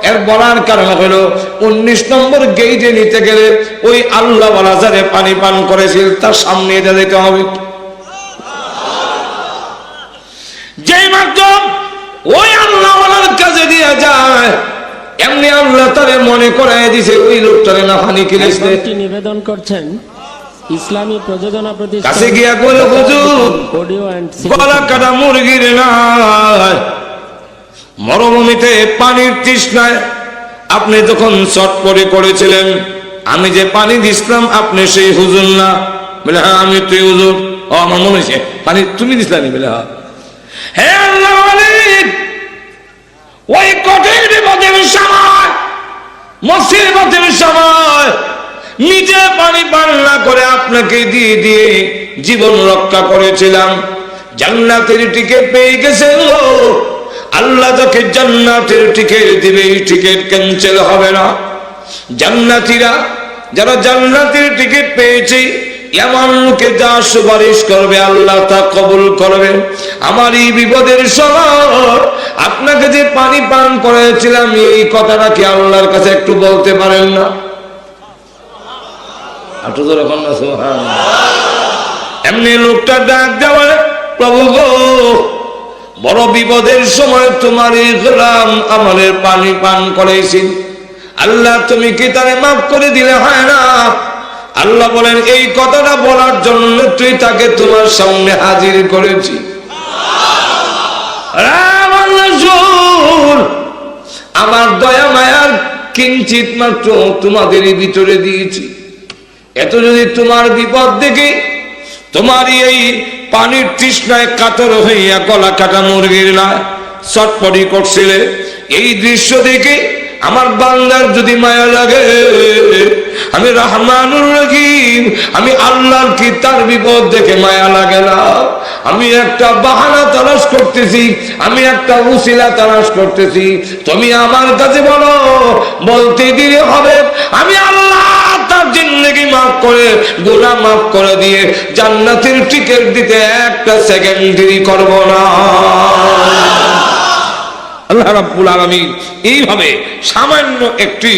এর বলার কারণ হলো 19 নম্বর গেটে নিতে গেলে ওই আল্লাহওয়ালা যারে পানি পান করেছিল তার সামনে যেতে হবে। যেই মাধ্যম ওই আল্লাহওয়ালার কাছে দিয়ে যায়, এমনি আল্লাহ তারে মনে করায় দিছে ওই লোকটারে না পানি কিনেছে। নিবেদন করছেন ইসলামী প্রযোজনা প্রতিষ্ঠান কাছে গিয়া বলে, হুজুর গলা কাটা মুরগির নাই, মরুভূমিতে পানির তৃষ্ণায় আপনি যখন চটপটে করেছিলেন, আমি যে পানি দিছিলাম আপনি সেই হুজুর না? বলে হ্যাঁ আমি তুই হুজুর। ও আমার মনে হয়েছে পানি তুমি দিছিলাম। বলে হ্যাঁ। হে আল্লাহ মালিক, ওই কঠিন বিপদের সময়, মুসিবতের সময় নিজে পানি পান না করে আপনাকে দিয়ে দিয়ে জীবন রক্ষা করেছিলাম। জান্নাতের টিকিট পেয়ে গেছে। আল্লাহ যাকে জান্নাতের টিকিট দিবে, এই টিকিট ক্যান্সেল হবে না। জান্নাতীরা যারা জান্নাতের টিকিট পেয়েছে, এমন লোকে যা সুপারিশ করবে আল্লাহ তা কবুল করবেন। আমার এই বিপদের সময় আপনাকে যে পানি পান করেছিলাম, এই কথাটা কি আল্লাহর কাছে একটু বলতে পারেন না? একটু ধরে এখন না সুবহানাল্লাহ। এমনি লোকটা ডাক দেওয়া, প্রভু গো, বড় বিপদের সময় তোমার এই গোলাম আমাদের পানি পান করেছিল, আল্লাহ তুমি কি তারে মাফ করে দিলে হয় না? আল্লাহ বলেন এই কথাটা বলার জন্য তুই তাকে তোমার সামনে হাজির করেছি। আমার দয়া মায়ার কিঞ্চিত মাত্র তোমাদেরই ভিতরে দিয়েছি, এত যদি তোমার বিপদ দেখে তোমার এই পানির তৃষ্ণায় কাতর হইয়া গলা কাটা মুরগির না চটপটি করছিলে, এই দৃশ্য দেখে আমার বান্দার যদি মায়া লাগে, আমি রহমানুর রহিম, আমি আল্লাহর কি তার বিপদ দেখে মায়া লাগে না? আমি একটা বাহানা তালাশ করতেছি, আমি একটা উসিলা তালাশ করতেছি, তুমি আমার কাছে বলো, বলতে দিলে হবে আমি আল্লাহ তার জিন্দেগি মাফ করে, গুনাহ মাফ করে দিয়ে জান্নাতের টিকিট দিতে একটা সেকেন্ড দেরি করব না। আল্লাহ রাব্বুল আলামিন এইভাবে সামান্য একটি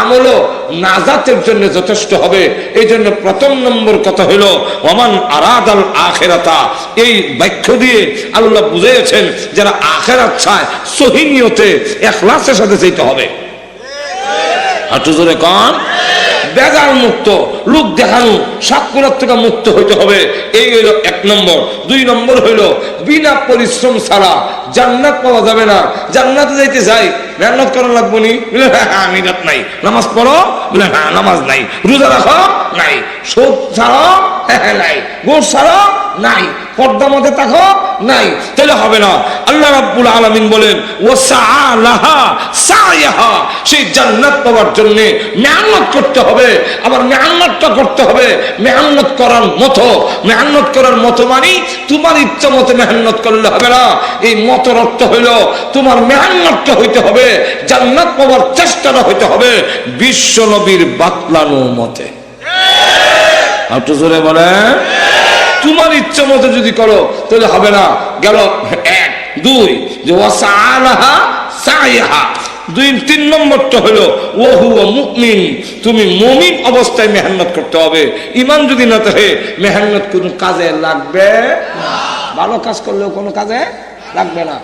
আমলও নাজাতের জন্য যথেষ্ট হবে। এই জন্য প্রথম নম্বর কথা হলো ওমান আরাদাল আখিরাতা, এই বাক্য দিয়ে আল্লাহ বুঝিয়েছেন যারা আখিরাত চায় সহি নিয়তে ইখলাসের সাথে যেতে হবে। একটু জোরে কান, বেজাল মুক্ত, লোক দেখানো সাতকুরার থেকে মুক্ত হইতে হবে। এই হইল এক নম্বর। দুই নম্বর হইল বিনা পরিশ্রম ছাড়া জান্নাত পাওয়া যাবে না। জান্নাতে যাইতে চাই মেহনত করা লাগবো নি? হ্যাঁ মিরাত নাই। নামাজ পড়ো? হ্যাঁ নামাজ নাই। রোজা রাখো? নাই। সুদ ছাড়ো? হ্যাঁ নাই। ঘুষ ছাড়ো? নাই। পর্দা মধ্যে থাকো? নাই। তাহলে হবে না। আল্লাহ রাব্বুল আলামিন বলেন ওয়াসআ লাহা সায়াহা, সেই জান্নাত পাওয়ার জন্য মেহনত করতে হবে। আবার মেহনতটা করতে হবে মেহনত করার মতো। মেহনত করার মতো মানে তোমার ইচ্ছা মতো মেহনত করলে হবে না। এই মতের অর্থ হইল তোমার মেহনতটা হইতে হবে, জান্নাত পাওয়ার চেষ্টাটা হইতে হবে বিশ্ব নবীর বাতলানো মতে। একটু জোরে বলে, তোমার ইচ্ছা মতো যদি করো তাহলে হবে না। গেল এক। দুই, যে ওয়াসআলাহা সায়াহা। দুই তিন নম্বরটা হলো ওহুয়া মুমিন, তুমি মুমিন অবস্থায় মেহনত করতে হবে। ঈমান যদি না থাকে মেহনত কোনো কাজে লাগবে না। ভালো কাজ করলেও কোনো কাজে লাগবে না।